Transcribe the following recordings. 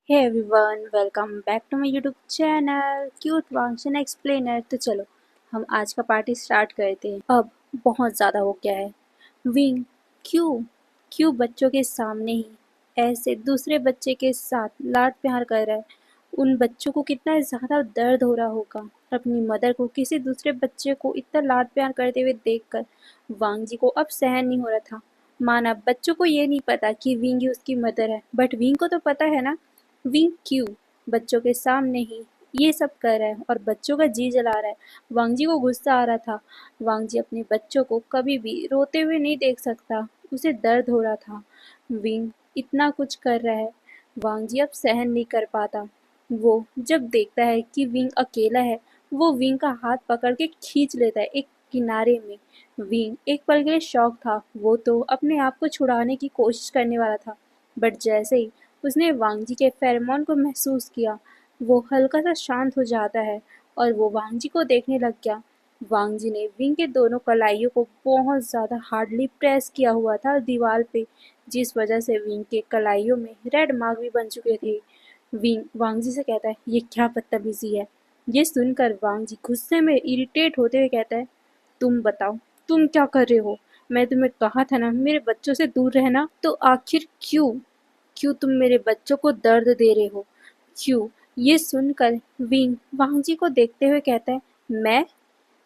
Hey everyone, welcome back to my YouTube channel cute function explainer. तो चलो हम आज का पार्टी स्टार्ट करते हैं। अब बहुत ज़्यादा हो गया है। विंग क्यों क्यों बच्चों के सामने ही ऐसे दूसरे बच्चे के साथ लाड प्यार कर रहा है। उन बच्चों को कितना ज़्यादा दर्द हो रहा होगा अपनी मदर को किसी दूसरे बच्चे को इतना लाड प्यार करते हुए देखकर। वांग जी को अब सहन नहीं हो रहा था। माना बच्चों को ये नहीं पता कि विंग ही उसकी मदर है, बट विंग को तो पता है ना। विंग क्यों बच्चों के सामने ही ये सब कर रहा है और बच्चों का जी जला रहा है। वांग जी को गुस्सा आ रहा था। वांग जी अपने बच्चों को कभी भी रोते हुए नहीं देख सकता, उसे दर्द हो रहा था। विंग इतना कुछ कर रहा है, वांग जी अब सहन नहीं कर पाता। वो जब देखता है कि विंग अकेला है, वो विंग का हाथ पकड़ के खींच लेता है एक किनारे में। विंग एक पल के लिए शॉक था, वो तो अपने आप को छुड़ाने की कोशिश करने वाला था, बट जैसे ही उसने वांग जी के फेरोमोन को महसूस किया, वो हल्का सा शांत हो जाता है और वो वांग जी को देखने लग गया। वांग जी ने विंग के दोनों कलाइयों को बहुत ज़्यादा हार्डली प्रेस किया हुआ था दीवार पे, जिस वजह से विंग के कलाइयों में रेड मार्क भी बन चुके थे। विंग वांग जी से कहता है, ये क्या बदतमीजी है। ये सुनकर वांग जी गुस्से में इरिटेट होते हुए कहता है, तुम बताओ, तुम क्या कर रहे हो। मैं तुम्हें कहा था ना मेरे बच्चों से दूर रहना। तो आखिर क्यों क्यों तुम मेरे बच्चों को दर्द दे रहे हो, क्यों। ये सुनकर विंग वांग जी को देखते हुए कहता है,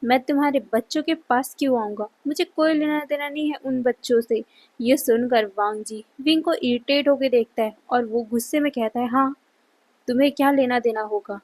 मैं तुम्हारे बच्चों के पास क्यों आऊंगा, मुझे कोई लेना देना नहीं है उन बच्चों से। ये सुनकर वांग जी विंग को इरिटेट होकर देखता है और वो गुस्से में कहता है, हाँ, तुम्हें क्या लेना देना होगा,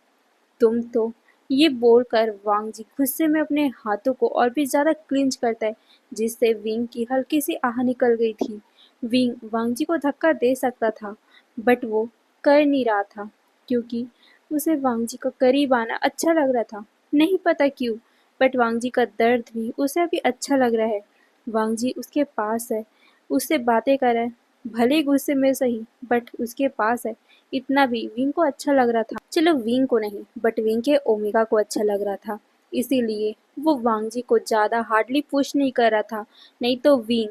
तुम तो। ये बोलकर वांग जी गुस्से में अपने हाथों को और भी ज्यादा क्लिंच करता है, जिससे विंग की हल्की सी आह निकल गई थी। विंग वांग जी को धक्का दे सकता था, बट वो कर नहीं रहा था, क्योंकि उसे वांग जी को करीब आना अच्छा लग रहा था। नहीं पता क्यों, बट वांग जी का दर्द भी उसे अभी अच्छा लग रहा है। वांग जी उसके पास है, उससे बातें कर रहा है, भले ही गुस्से में सही, बट उसके पास है। इतना भी विंग को अच्छा लग रहा था। चलो विंग को नहीं, बट विंग के ओमेगा को अच्छा लग रहा था, इसीलिए वो वांग जी को ज्यादा हार्डली पुश नहीं कर रहा था। नहीं तो विंग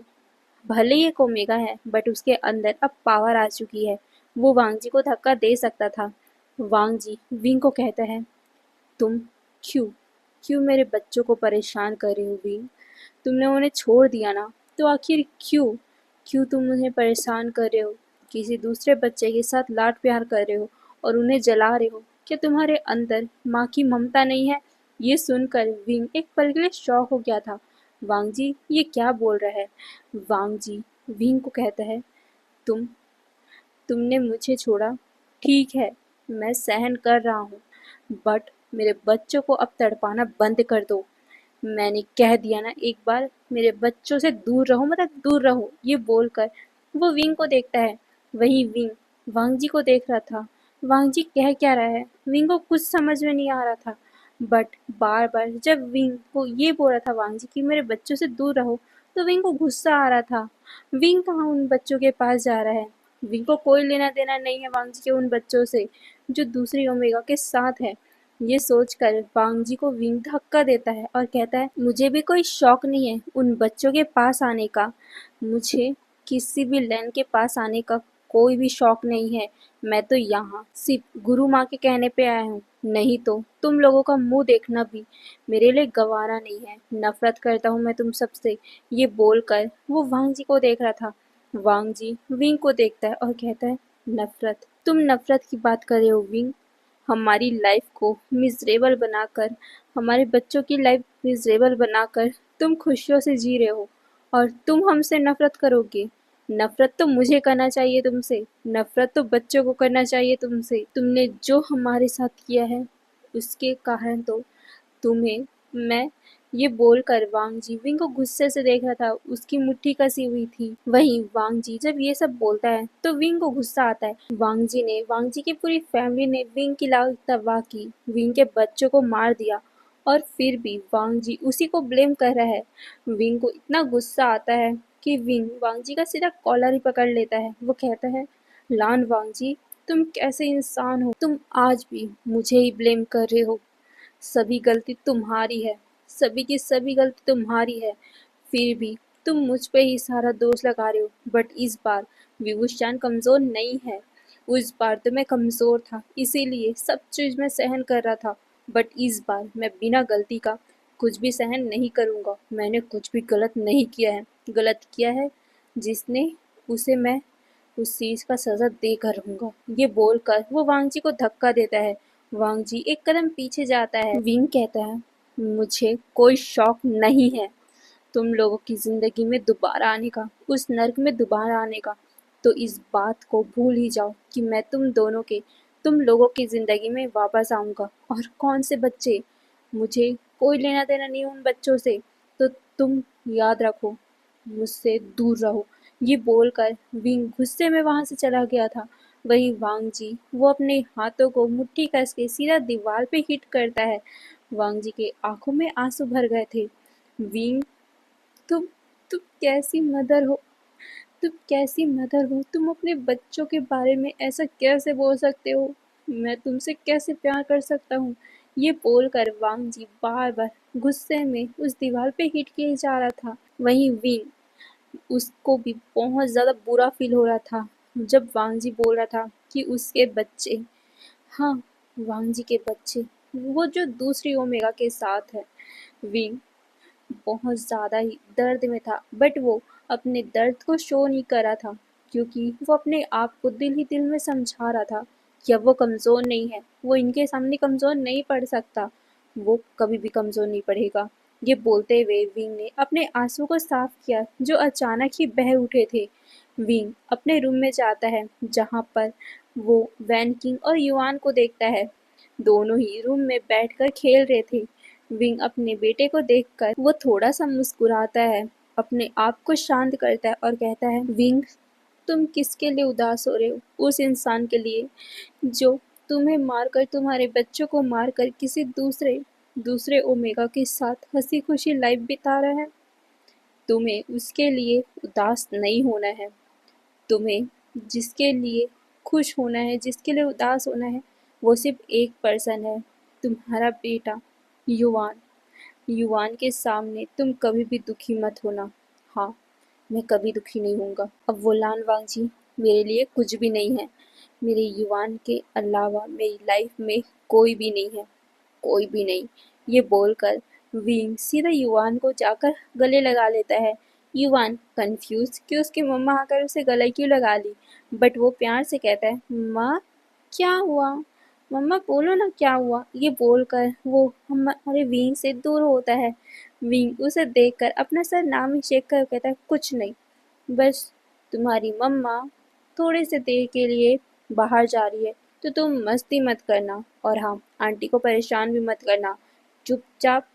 भले ही एक ओमेगा है, बट उसके अंदर अब पावर आ चुकी है, वो वांग जी को धक्का दे सकता था। वांग जी विंग को कहता है, तुम क्यों क्यों मेरे बच्चों को परेशान कर रहे हो विंग। तुमने उन्हें छोड़ दिया ना, तो आखिर क्यों क्यों तुम उन्हें परेशान कर रहे हो, किसी दूसरे बच्चे के साथ लाड प्यार कर रहे हो और उन्हें जला रहे हो। क्या तुम्हारे अंदर माँ की ममता नहीं है। ये सुनकर विंग एक पल के लिए शॉक हो गया था। वांग जी ये क्या बोल रहा है। वांग जी विंग को कहता है, तुम तुमने मुझे छोड़ा, ठीक है, मैं सहन कर रहा हूँ, बट मेरे बच्चों को अब तड़पाना बंद कर दो। मैंने कह दिया ना एक बार, मेरे बच्चों से दूर रहो, मतलब दूर रहो। ये बोलकर वो विंग को देखता है। वही विंग वांग जी को देख रहा था। वांग जी कह क्या रहा है, विंग को कुछ समझ में नहीं आ रहा था, बट बार बार जब विंग को ये बोल रहा था वांग जी कि मेरे बच्चों से दूर रहो, तो विंग को गुस्सा आ रहा था। विंग कहाँ उन बच्चों के पास जा रहा है। विंग को कोई लेना देना नहीं है वांग जी के उन बच्चों से जो दूसरी ओमेगा के साथ है। ये सोचकर वांग जी को विंग धक्का देता है और कहता है, मुझे भी कोई शौक नहीं है उन बच्चों के पास आने का, मुझे किसी भी लैंड के पास आने का कोई भी शौक नहीं है। मैं तो यहाँ सिर्फ गुरु माँ के कहने पे आया हूँ, नहीं तो तुम लोगों का मुंह देखना भी मेरे लिए गवारा नहीं है। नफरत करता हूँ मैं तुम सबसे। ये बोलकर वो वांग जी को देख रहा था। वांग जी विंग को देखता है और कहता है, नफरत, तुम नफरत की बात कर रहे हो विंग। हमारी लाइफ को मिजरेबल बनाकर, हमारे बच्चों की लाइफ मिजरेबल बनाकर तुम खुशियों से जी रहे हो और तुम हमसे नफरत करोगे। नफरत तो मुझे करना चाहिए तुमसे, नफरत तो बच्चों को करना चाहिए तुमसे। तुमने जो हमारे साथ किया है उसके कारण तो तुम्हें मैं। ये बोलकर वांग जी विंग को गुस्से से देख रहा था, उसकी मुट्ठी कसी हुई थी। वहीं वांग जी जब ये सब बोलता है तो विंग को गुस्सा आता है। वांग जी की पूरी फैमिली ने विंग की लाख तबाह की, विंग के बच्चों को मार दिया, और फिर भी वांग जी उसी को ब्लेम कर रहा है। विंग को इतना गुस्सा आता है कि विंग वांग जी का सीधा कॉलर ही पकड़ लेता है। वो कहता है, लान वांग जी, तुम कैसे इंसान हो, तुम आज भी मुझे ही ब्लेम कर रहे हो। सभी गलती तुम्हारी है, सभी की सभी गलती तुम्हारी है, फिर भी तुम मुझ पे ही सारा दोष लगा रहे हो। बट इस बार विभूषण कमजोर नहीं है, उस बार तो मैं कमज़ोर था, इसीलिए सब चीज़ मैं सहन कर रहा था, बट इस बार मैं बिना गलती का कुछ भी सहन नहीं करूँगा। मैंने कुछ भी गलत नहीं किया है। गलत किया है जिसने उसे मैं उस चीज़ का सज़ा देकर रहूँगा। ये बोलकर वो वांग जी को धक्का देता है। वांग जी एक कदम पीछे जाता है। विंग कहता है, मुझे कोई शौक नहीं है तुम लोगों की ज़िंदगी में दोबारा आने का, उस नर्क में दोबारा आने का। तो इस बात को भूल ही जाओ कि मैं तुम लोगों की ज़िंदगी में वापस आऊँगा। और कौन से बच्चे, मुझे कोई लेना देना नहीं उन बच्चों से। तो तुम याद रखो, मुझसे दूर रहो। ये बोलकर विंग गुस्से में वहाँ से चला गया था। वहीं वांग जी वो अपने हाथों को मुट्ठी कस के सीधा दीवार पे हिट करता है। वांग जी के आंखों में आंसू भर गए थे। विंग, तुम तुम कैसी मदर हो? तुम कैसी मदर हो? तुम अपने बच्चों के बारे में ऐसा कैसे बोल सकते हो? मैं तुमसे कैसे प्यार कर सकता हूँ? ये बोलकर वांग जी बार बार गुस्से में उस दीवार पे हिट किए जा रहा था। वहीं विंग, उसको भी बहुत ज़्यादा बुरा फील हो रहा था जब वांग जी बोल रहा था कि उसके बच्चे, हाँ, वांग जी के बच्चे, वो जो दूसरी ओमेगा के साथ है। विंग बहुत ज़्यादा ही दर्द में था, बट वो अपने दर्द को शो नहीं कर रहा था, क्योंकि वो अपने आप को दिल ही दिल में समझा रहा था कि अब वो कमज़ोर नहीं है, वो इनके सामने कमज़ोर नहीं पड़ सकता, वो कभी भी कमज़ोर नहीं पड़ेगा। ये बोलते हुए विंग ने अपने आंसू को साफ किया जो अचानक ही बह उठे थे। विंग अपने रूम में जाता है जहाँ पर वो वैन किंग और युआन को देखता है। दोनों ही रूम में बैठकर खेल रहे थे। विंग अपने बेटे को देखकर वो थोड़ा सा मुस्कुराता है, अपने आप को शांत करता है और कहता है, विंग, तुम किसके लिए उदास हो रहे हो? उस इंसान के लिए जो तुम्हें मारकर, तुम्हारे बच्चों को मारकर किसी दूसरे दूसरे ओमेगा के साथ हंसी खुशी लाइफ बिता रहा है। तुम्हें उसके लिए उदास नहीं होना है। तुम्हें जिसके लिए खुश होना है, जिसके लिए उदास होना है, वो सिर्फ एक पर्सन है, तुम्हारा बेटा युवान। युवान के सामने तुम कभी भी दुखी मत होना। हाँ, मैं कभी दुखी नहीं होऊंगा। अब वो लान वांगजी मेरे लिए कुछ भी नहीं है। मेरे युवान के अलावा मेरी लाइफ में कोई भी नहीं है, कोई भी नहीं। ये बोलकर विंग सीधा युवान को जाकर गले लगा लेता है। युवान कंफ्यूज कि उसकी मम्मा आकर उसे गले क्यों लगा ली, बट वो प्यार से कहता है, माँ, क्या हुआ? मम्मा बोलो ना क्या हुआ? ये बोलकर वो हमारे विंग से दूर होता है। विंग उसे देखकर अपना सर नाम शेक कर कहता है, कुछ नहीं, बस तुम्हारी मम्मा थोड़ी से देर के लिए बाहर जा रही है, तो तुम मस्ती मत करना, और हाँ, आंटी को परेशान भी मत करना। चुपचाप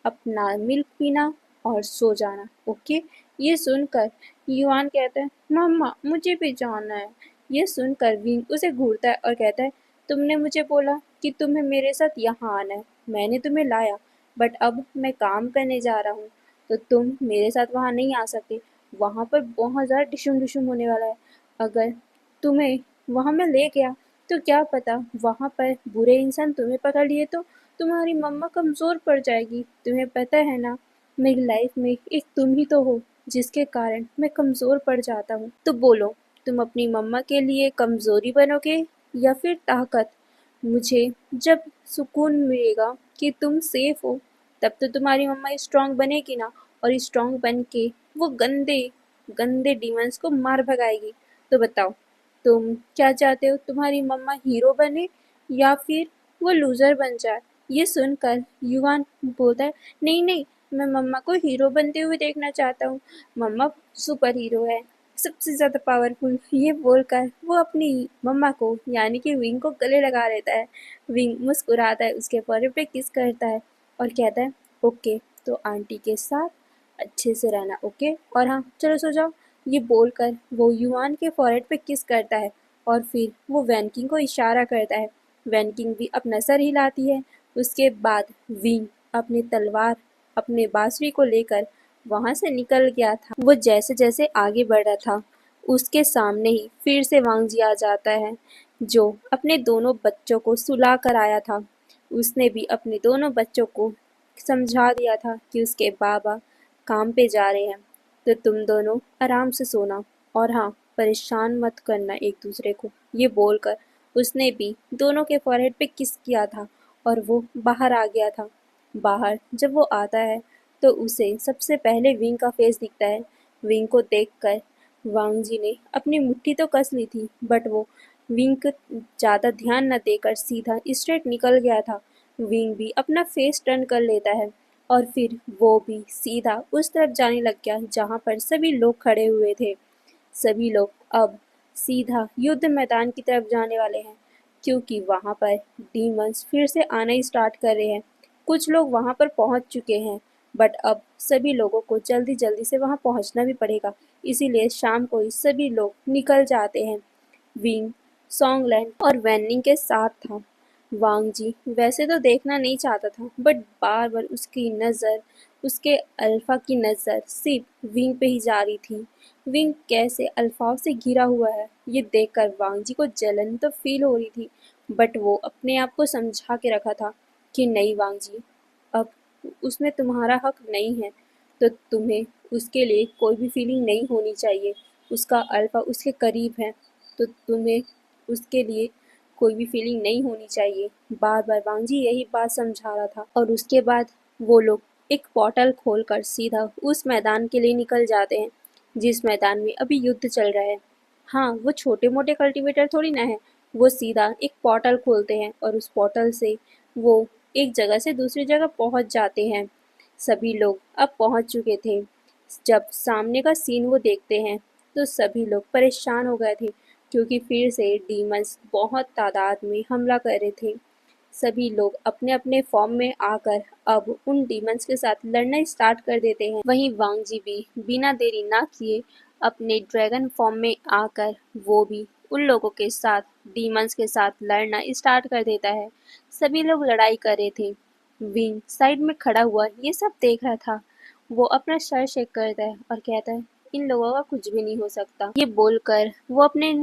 अपना मिल्क पीना और सो जाना, ओके? ये सुनकर युआन कहता है, मम्मा मुझे भी जाना है। ये सुनकर विंग उसे घूरता है और कहता है, तुमने मुझे बोला कि तुम्हें मेरे साथ यहाँ आना है, मैंने तुम्हें लाया, बट अब मैं काम करने जा रहा हूँ, तो तुम मेरे साथ वहाँ नहीं आ सकते। वहाँ पर बहुत ज़्यादा डिशुम डिशुम होने वाला है। अगर तुम्हें वहाँ मैं ले गया तो क्या पता वहाँ पर बुरे इंसान तुम्हें पकड़ लिए तो तुम्हारी मम्मा कमज़ोर पड़ जाएगी। तुम्हें पता है ना, मेरी लाइफ में एक तुम ही तो हो जिसके कारण मैं कमज़ोर पड़ जाता हूँ। तो बोलो, तुम अपनी मम्मा के लिए कमज़ोरी बनोगे या फिर ताकत? मुझे जब सुकून मिलेगा कि तुम सेफ हो, तब तो तुम्हारी मम्मा स्ट्रांग बनेगी ना, और स्ट्रांग बन के वो गंदे गंदे डीमंस को मार भगाएगी। तो बताओ, तुम क्या चाहते हो? तुम्हारी मम्मा हीरो बने या फिर वो लूज़र बन जाए? ये सुनकर युवान बोलता है, नहीं नहीं, मैं मम्मा को हीरो बनते हुए देखना चाहता हूँ। मम्मा सुपर हीरो है, सबसे ज़्यादा पावरफुल। ये बोलकर वो अपनी मम्मा को यानी कि विंग को गले लगा लेता है। विंग मुस्कुराता है, उसके फोrehead पे किस करता है और कहता है, ओके, तो आंटी के साथ अच्छे से रहना, ओके? और हाँ, चलो सो जाओ। ये बोलकर वो युआन के फोrehead पे किस करता है और फिर वो वैनकिंग को इशारा करता है। वैनकिंग भी अपना सर हिलाती है। उसके बाद विंग अपनी तलवार, अपने बांसुरी को लेकर वहाँ से निकल गया था। वो जैसे जैसे आगे बढ़ रहा था, उसके सामने ही फिर से वांगजी आ जाता है, जो अपने दोनों बच्चों को सुला कर आया था। उसने भी अपने दोनों बच्चों को समझा दिया था कि उसके बाबा काम पे जा रहे हैं, तो तुम दोनों आराम से सोना। और हाँ, परेशान मत करना एक दूसरे को। ये बोलकर उसने भी दोनों के फॉरहेड पे किस किया था और वो बाहर आ गया था। बाहर जब वो आता है तो उसे सबसे पहले विंग का फेस दिखता है। विंग को देखकर वांग जी ने अपनी मुट्ठी तो कस ली थी, बट वो विंग ज़्यादा ध्यान न देकर सीधा स्ट्रेट निकल गया था। विंग भी अपना फेस टर्न कर लेता है और फिर वो भी सीधा उस तरफ जाने लग गया जहाँ पर सभी लोग खड़े हुए थे। सभी लोग अब सीधा युद्ध मैदान की तरफ जाने वाले हैं, क्योंकि वहाँ पर डीमंस फिर से आना ही स्टार्ट कर रहे हैं। कुछ लोग वहाँ पर पहुँच चुके हैं, बट अब सभी लोगों को जल्दी जल्दी से वहाँ पहुँचना भी पड़ेगा, इसीलिए शाम को ही सभी लोग निकल जाते हैं। विंग सॉन्गलैंड और वैनिंग के साथ था। वांग जी वैसे तो देखना नहीं चाहता था, बट बार बार उसकी नज़र, उसके अल्फा की नज़र सिर्फ विंग पे ही जा रही थी। विंग कैसे अल्फाओं से घिरा हुआ है ये देखकर वांग जी को जलन तो फील हो रही थी, बट वो अपने आप को समझा के रखा था कि नहीं वांग जी, अब उसमें तुम्हारा हक नहीं है, तो तुम्हें उसके लिए कोई भी फीलिंग नहीं होनी चाहिए। उसका अल्फा उसके करीब है, तो तुम्हें उसके लिए कोई भी फीलिंग नहीं होनी चाहिए। बार बार वांग जी यही बात समझा रहा था और उसके बाद वो लोग एक पोर्टल खोलकर सीधा उस मैदान के लिए निकल जाते हैं जिस मैदान में अभी युद्ध चल रहा है। हाँ, वो छोटे मोटे कल्टीवेटर थोड़ी ना है, वो सीधा एक पोर्टल खोलते हैं और उस पोर्टल से वो एक जगह से दूसरी जगह पहुंच जाते हैं। सभी लोग अब पहुंच चुके थे। जब सामने का सीन वो देखते हैं तो सभी लोग परेशान हो गए थे, क्योंकि फिर से डीमंस बहुत तादाद में हमला कर रहे थे। सभी लोग अपने अपने फॉर्म में आकर अब उन डीमंस के साथ लड़ना स्टार्ट कर देते हैं। वहीं वांग जी भी बिना देरी ना किए अपने ड्रैगन फॉर्म में आकर वो भी उन लोगों के साथ, डीमंस के साथ लड़ना स्टार्ट कर देता है। सभी लोग लड़ाई कर रहे थे। विंग साइड में खड़ा हुआ ये सब देख रहा था। वो अपना सर शेक करता है और कहता है, इन लोगों का कुछ भी नहीं हो सकता। ये बोलकर वो अपने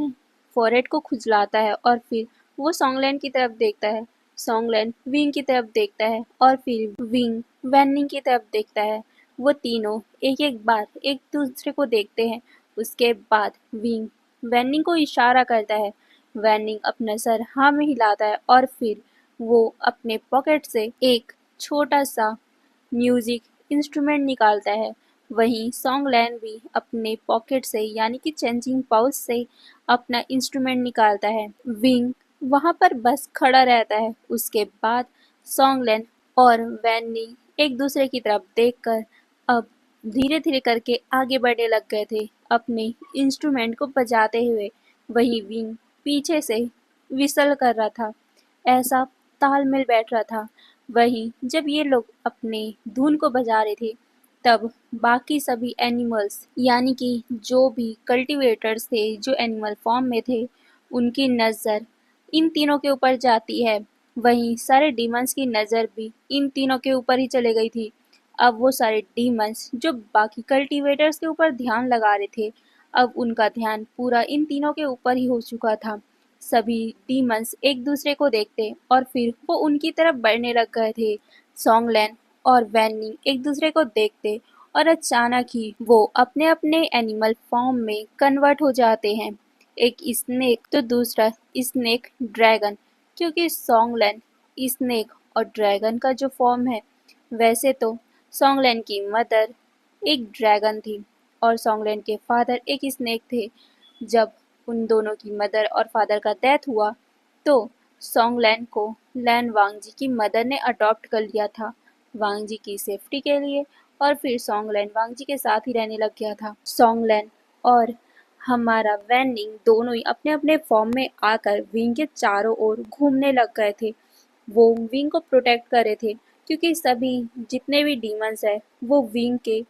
फोरहेड को खुजलाता है और फिर वो सॉन्गलैंड की तरफ देखता है। सॉन्गलैंड विंग की तरफ देखता है और फिर विंग वैनिंग की तरफ देखता है। वो तीनों एक एक बार एक दूसरे को देखते हैं। उसके बाद विंग वैनिंग को इशारा करता है। वैनिंग अपना सर हाँ में हिलाता है और फिर वो अपने पॉकेट से एक छोटा सा म्यूजिक इंस्ट्रूमेंट निकालता है। वहीं सॉन्गलैंड भी अपने पॉकेट से यानी कि चेंजिंग पाउच से अपना इंस्ट्रूमेंट निकालता है। विंग वहाँ पर बस खड़ा रहता है। उसके बाद सॉन्गलैंड और वैनी एक दूसरे की तरफ देखकर अब धीरे धीरे करके आगे बढ़ने लग गए थे अपने इंस्ट्रूमेंट को बजाते हुए। वहीं विंग पीछे से विसल कर रहा था, ऐसा तालमेल बैठ रहा था। वहीं जब ये लोग अपने धुन को बजा रहे थे तब बाकी सभी एनिमल्स यानी कि जो भी कल्टीवेटर्स थे, जो एनिमल फॉर्म में थे, उनकी नज़र इन तीनों के ऊपर जाती है। वहीं सारे डीमंस की नज़र भी इन तीनों के ऊपर ही चले गई थी। अब वो सारे डीमंस जो बाकी कल्टीवेटर्स के ऊपर ध्यान लगा रहे थे, अब उनका ध्यान पूरा इन तीनों के ऊपर ही हो चुका था। सभी डीमंस एक दूसरे को देखते और फिर वो उनकी तरफ बढ़ने लग गए थे। सॉन्गलैंड और वैनी एक दूसरे को देखते और अचानक ही वो अपने अपने एनिमल फॉर्म में कन्वर्ट हो जाते हैं। एक स्नेक तो दूसरा स्नेक ड्रैगन, क्योंकि सॉन्गलैंड स्नेक और ड्रैगन का जो फॉर्म है, वैसे तो सॉन्गलैंड की मदर एक ड्रैगन थी और सॉन्गलैंड के फादर एक स्नेक थे। जब उन दोनों की मदर और फादर का डेथ हुआ तो सॉन्गलैंड को लैन वांगजी की मदर ने अडॉप्ट कर लिया था वांगजी की सेफ्टी के लिए, और फिर सॉन्गलैंड वांगजी के साथ ही रहने लग गया था। सॉन्गलैंड और हमारा वैनिंग दोनों ही अपने अपने फॉर्म में आकर विंग के चारों ओर घूमने लग गए थे। वो विंग को प्रोटेक्ट कर रहे थे, क्योंकि सभी जितने भी डीमंस है वो विंग के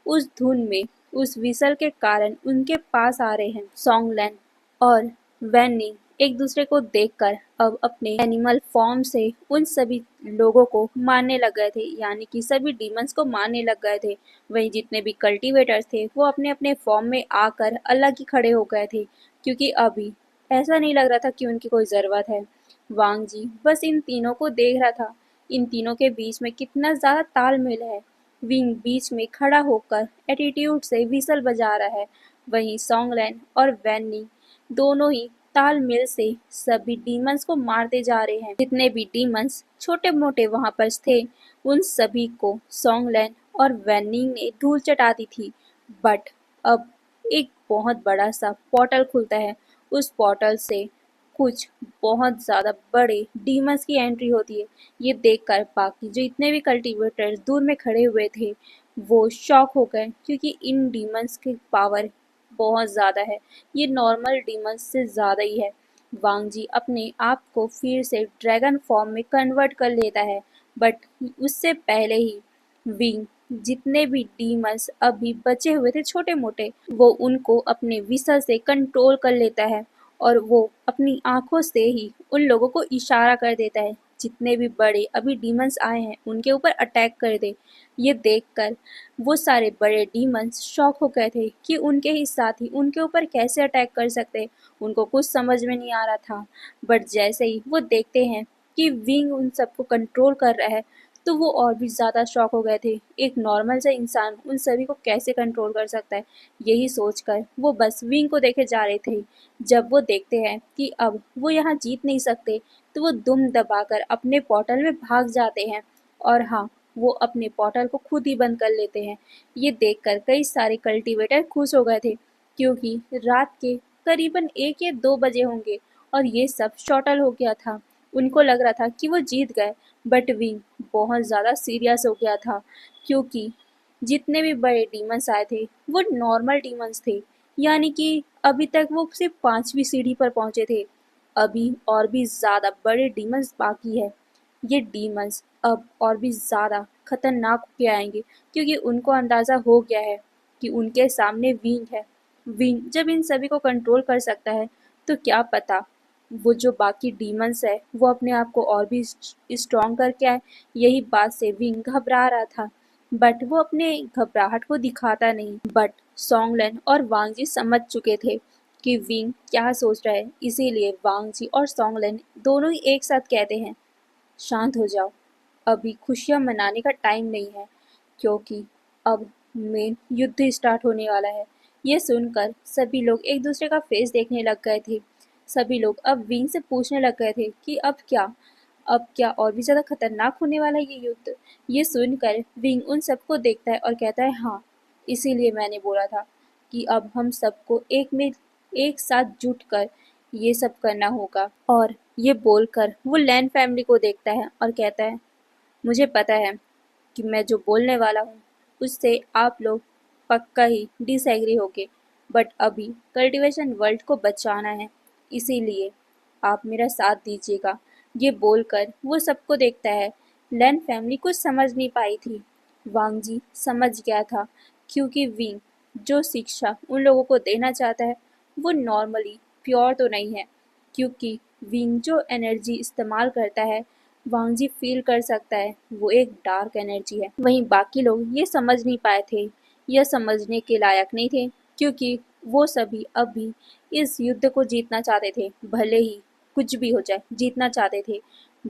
उस धुन में, उस विसल के कारण उनके पास आ रहे हैं। सॉन्गलैंड और वैनी एक दूसरे को देखकर अब अपने एनिमल फॉर्म से उन सभी लोगों को मारने लग गए थे, यानी कि सभी डीमंस को मारने लग गए थे। वहीं जितने भी कल्टीवेटर्स थे वो अपने अपने फॉर्म में आकर अलग ही खड़े हो गए थे, क्योंकि अभी ऐसा नहीं लग रहा था कि उनकी कोई ज़रूरत है। वांग जी बस इन तीनों को देख रहा था, इन तीनों के बीच में कितना ज़्यादा तालमेल है। विंग बीच में खड़ा होकर एटीट्यूड से विसल बजा रहा है। वहीं सॉन्गलैन और वैनी दोनों ही तालमेल से सभी डीमंस को मारते जा रहे हैं। जितने भी डीमंस छोटे मोटे वहां पर थे उन सभी को सॉन्गलैन और वैनी ने धूल चटा दी थी। बट अब एक बहुत बड़ा सा पोर्टल खुलता है। उस पोर्टल से कुछ बहुत ज़्यादा बड़े डीमंस की एंट्री होती है। ये देखकर बाकी जो इतने भी कल्टीवेटर्स दूर में खड़े हुए थे वो शॉक हो गए, क्योंकि इन डीमंस की पावर बहुत ज़्यादा है। ये नॉर्मल डीमंस से ज़्यादा ही है। वांगजी अपने आप को फिर से ड्रैगन फॉर्म में कन्वर्ट कर लेता है, बट उससे पहले ही विंग जितने भी डीमंस अभी बचे हुए थे छोटे मोटे, वो उनको अपने विशा से कंट्रोल कर लेता है और वो अपनी आंखों से ही उन लोगों को इशारा कर देता है जितने भी बड़े अभी डीमंस आए हैं उनके ऊपर अटैक कर दे। ये देखकर वो सारे बड़े डीमंस शॉक हो गए थे कि उनके ही साथी उनके ऊपर कैसे अटैक कर सकते। उनको कुछ समझ में नहीं आ रहा था। बट जैसे ही वो देखते हैं कि विंग उन सबको कंट्रोल कर रहा है तो वो और भी ज़्यादा शॉक हो गए थे। एक नॉर्मल सा इंसान उन सभी को कैसे कंट्रोल कर सकता है, यही सोचकर वो बस विंग को देखे जा रहे थे। जब वो देखते हैं कि अब वो यहाँ जीत नहीं सकते तो वो दुम दबाकर अपने पोर्टल में भाग जाते हैं और हाँ, वो अपने पोर्टल को खुद ही बंद कर लेते हैं। ये देखकर कई सारे कल्टीवेटर खुश हो गए थे, क्योंकि रात के करीबन 1 या 2 बजे होंगे और ये सब शॉर्टल हो गया था। उनको लग रहा था कि वो जीत गए, बट विंग बहुत ज़्यादा सीरियस हो गया था, क्योंकि जितने भी बड़े डीमंस आए थे वो नॉर्मल डीमंस थे। यानी कि अभी तक वो सिर्फ 5वीं सीढ़ी पर पहुंचे थे। अभी और भी ज़्यादा बड़े डीमंस बाकी है। ये डीमंस अब और भी ज़्यादा खतरनाक होके आएंगे, क्योंकि उनको अंदाज़ा हो गया है कि उनके सामने विंग है। विंग जब इन सभी को कंट्रोल कर सकता है तो क्या पता वो जो बाकी डीमंस है वो अपने आप को और भी स्ट्रॉन्ग करके आए। यही बात से विंग घबरा रहा था, बट वो अपने घबराहट को दिखाता नहीं। बट सॉन्गलन और वांगजी समझ चुके थे कि विंग क्या सोच रहा है, इसीलिए वांगजी और सॉन्गलन दोनों ही एक साथ कहते हैं, शांत हो जाओ, अभी खुशियां मनाने का टाइम नहीं है, क्योंकि अब मेन युद्ध स्टार्ट होने वाला है। ये सुनकर सभी लोग एक दूसरे का फेस देखने लग गए थे। सभी लोग अब विंग से पूछने लग गए थे कि अब क्या और भी ज़्यादा खतरनाक होने वाला है ये युद्ध। ये सुनकर विंग उन सबको देखता है और कहता है, हाँ, इसीलिए मैंने बोला था कि अब हम सबको एक साथ जुट कर ये सब करना होगा। और ये बोलकर वो लैन फैमिली को देखता है और कहता है, मुझे पता है कि मैं जो बोलने वाला हूँ उससे आप लोग पक्का ही डिसएग्री होगे, बट अभी कल्टीवेशन वर्ल्ड को बचाना है, इसीलिए आप मेरा साथ दीजिएगा। ये बोलकर वो सबको देखता है। लैन फैमिली कुछ समझ नहीं पाई थी। वांगजी समझ गया था, क्योंकि विंग जो शिक्षा उन लोगों को देना चाहता है वो नॉर्मली प्योर तो नहीं है, क्योंकि विंग जो एनर्जी इस्तेमाल करता है वांगजी फील कर सकता है, वो एक डार्क एनर्जी है। वहीं बाकी लोग ये समझ नहीं पाए थे, यह समझने के लायक नहीं थे, क्योंकि वो सभी अभी इस युद्ध को जीतना चाहते थे। भले ही कुछ भी हो जाए, जीतना चाहते थे।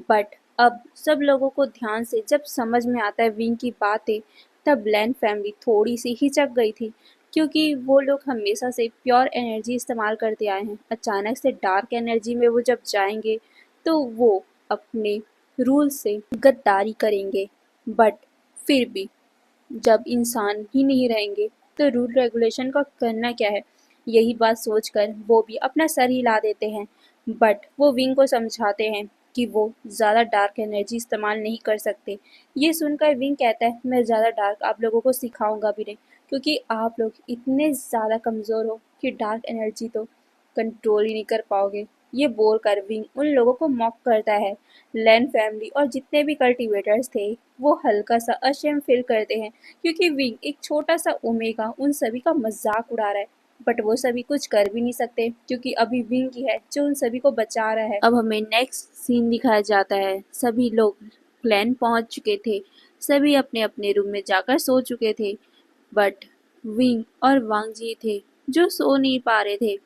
बट अब सब लोगों को ध्यान से जब समझ में आता है विंग की बातें, तब लैन फैमिली थोड़ी सी हिचक गई थी, क्योंकि वो लोग हमेशा से प्योर एनर्जी इस्तेमाल करते आए हैं। अचानक से डार्क एनर्जी में वो जब जाएंगे तो वो अपने रूल से गद्दारी करेंगे। बट फिर भी जब इंसान ही नहीं रहेंगे तो रूल रेगुलेशन का करना क्या है। यही बात सोचकर वो भी अपना सर हिला देते हैं। बट वो विंग को समझाते हैं कि वो ज़्यादा डार्क एनर्जी इस्तेमाल नहीं कर सकते। ये सुनकर विंग कहता है, मैं ज़्यादा डार्क आप लोगों को सिखाऊंगा भी नहीं, क्योंकि आप लोग इतने ज़्यादा कमज़ोर हो कि डार्क एनर्जी तो कंट्रोल ही नहीं कर पाओगे। ये बोलकर विंग उन लोगों को मॉक करता है। लैन फैमिली और जितने भी कल्टीवेटर्स थे वो हल्का सा अशेम फील करते हैं, क्योंकि विंग एक छोटा सा ओमेगा उन सभी का मजाक उड़ा रहा है। बट वो सभी कुछ कर भी नहीं सकते, क्योंकि अभी विंग ही है जो उन सभी को बचा रहा है। अब हमें नेक्स्ट सीन दिखाया जाता है। सभी लोग प्लान पहुंच चुके थे, सभी अपने अपने रूम में जाकर सो चुके थे, बट विंग और वांगजी थे जो सो नहीं पा रहे थे।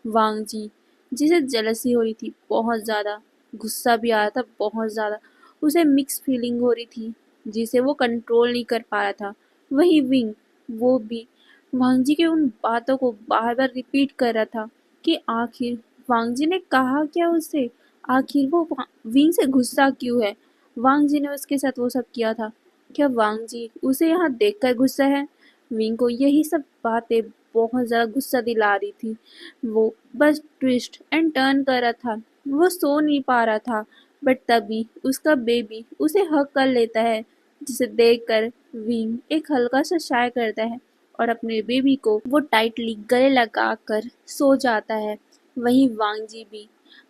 वांगजी जिसे जेलसी हो रही थी बहुत ज़्यादा, गुस्सा भी आ रहा था बहुत ज़्यादा, उसे मिक्स फीलिंग हो रही थी जिसे वो कंट्रोल नहीं कर पा रहा था। वही विंग, वो भी वांग जी के उन बातों को बार बार रिपीट कर रहा था कि आखिर वांग जी ने कहा क्या उसे, आखिर वो विंग से गुस्सा क्यों है, वांग जी ने उसके साथ वो सब किया था, क्या वांग जी उसे यहाँ देखकर गुस्सा है। विंग को यही सब बातें बहुत ज्यादा गुस्सा दिला रही थी। वो बस ट्विस्ट एंड टर्न कर रहा था, वो सो नहीं पा रहा था। बट तभी उसका बेबी उसे हक कर लेता है, जिसे देखकर विंग एक हल्का सा शाय करता है और अपने बेबी को वो टाइटली गले लगाकर सो जाता है। वहीं वांग जी भी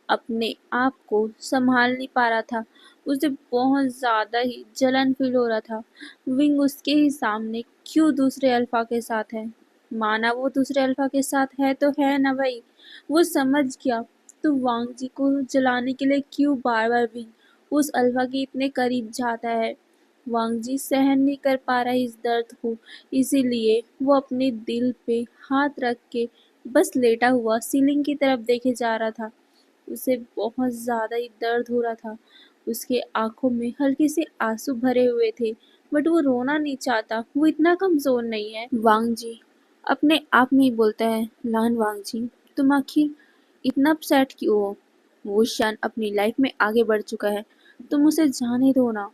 अपने आप को संभाल नहीं पा रहा था, उसे बहुत ज्यादा ही जलन फील हो रहा था। विंग उसके ही सामने क्यों दूसरे अल्फा के साथ है, माना वो दूसरे अल्फा के साथ है तो है ना भाई, वो समझ गया। तो वांग जी को जलाने के लिए क्यों बार बार विंग उस अल्फा के इतने करीब जाता है। वांग जी सहन नहीं कर पा रहा है इस दर्द को, इसीलिए वो अपने दिल पे हाथ रख के बस लेटा हुआ सीलिंग की तरफ देखे जा रहा था। उसे बहुत ज्यादा ही दर्द हो रहा था, उसके आंखों में हल्के से आंसू भरे हुए थे। बट वो रोना नहीं चाहता, वो इतना कमजोर नहीं है। वांग जी अपने आप में ही बोलता है, लान वांग जी तुम आखिर इतना अपसेट क्यों हो, वो शान अपनी लाइफ में आगे बढ़ चुका है, तुम उसे जाने दो ना,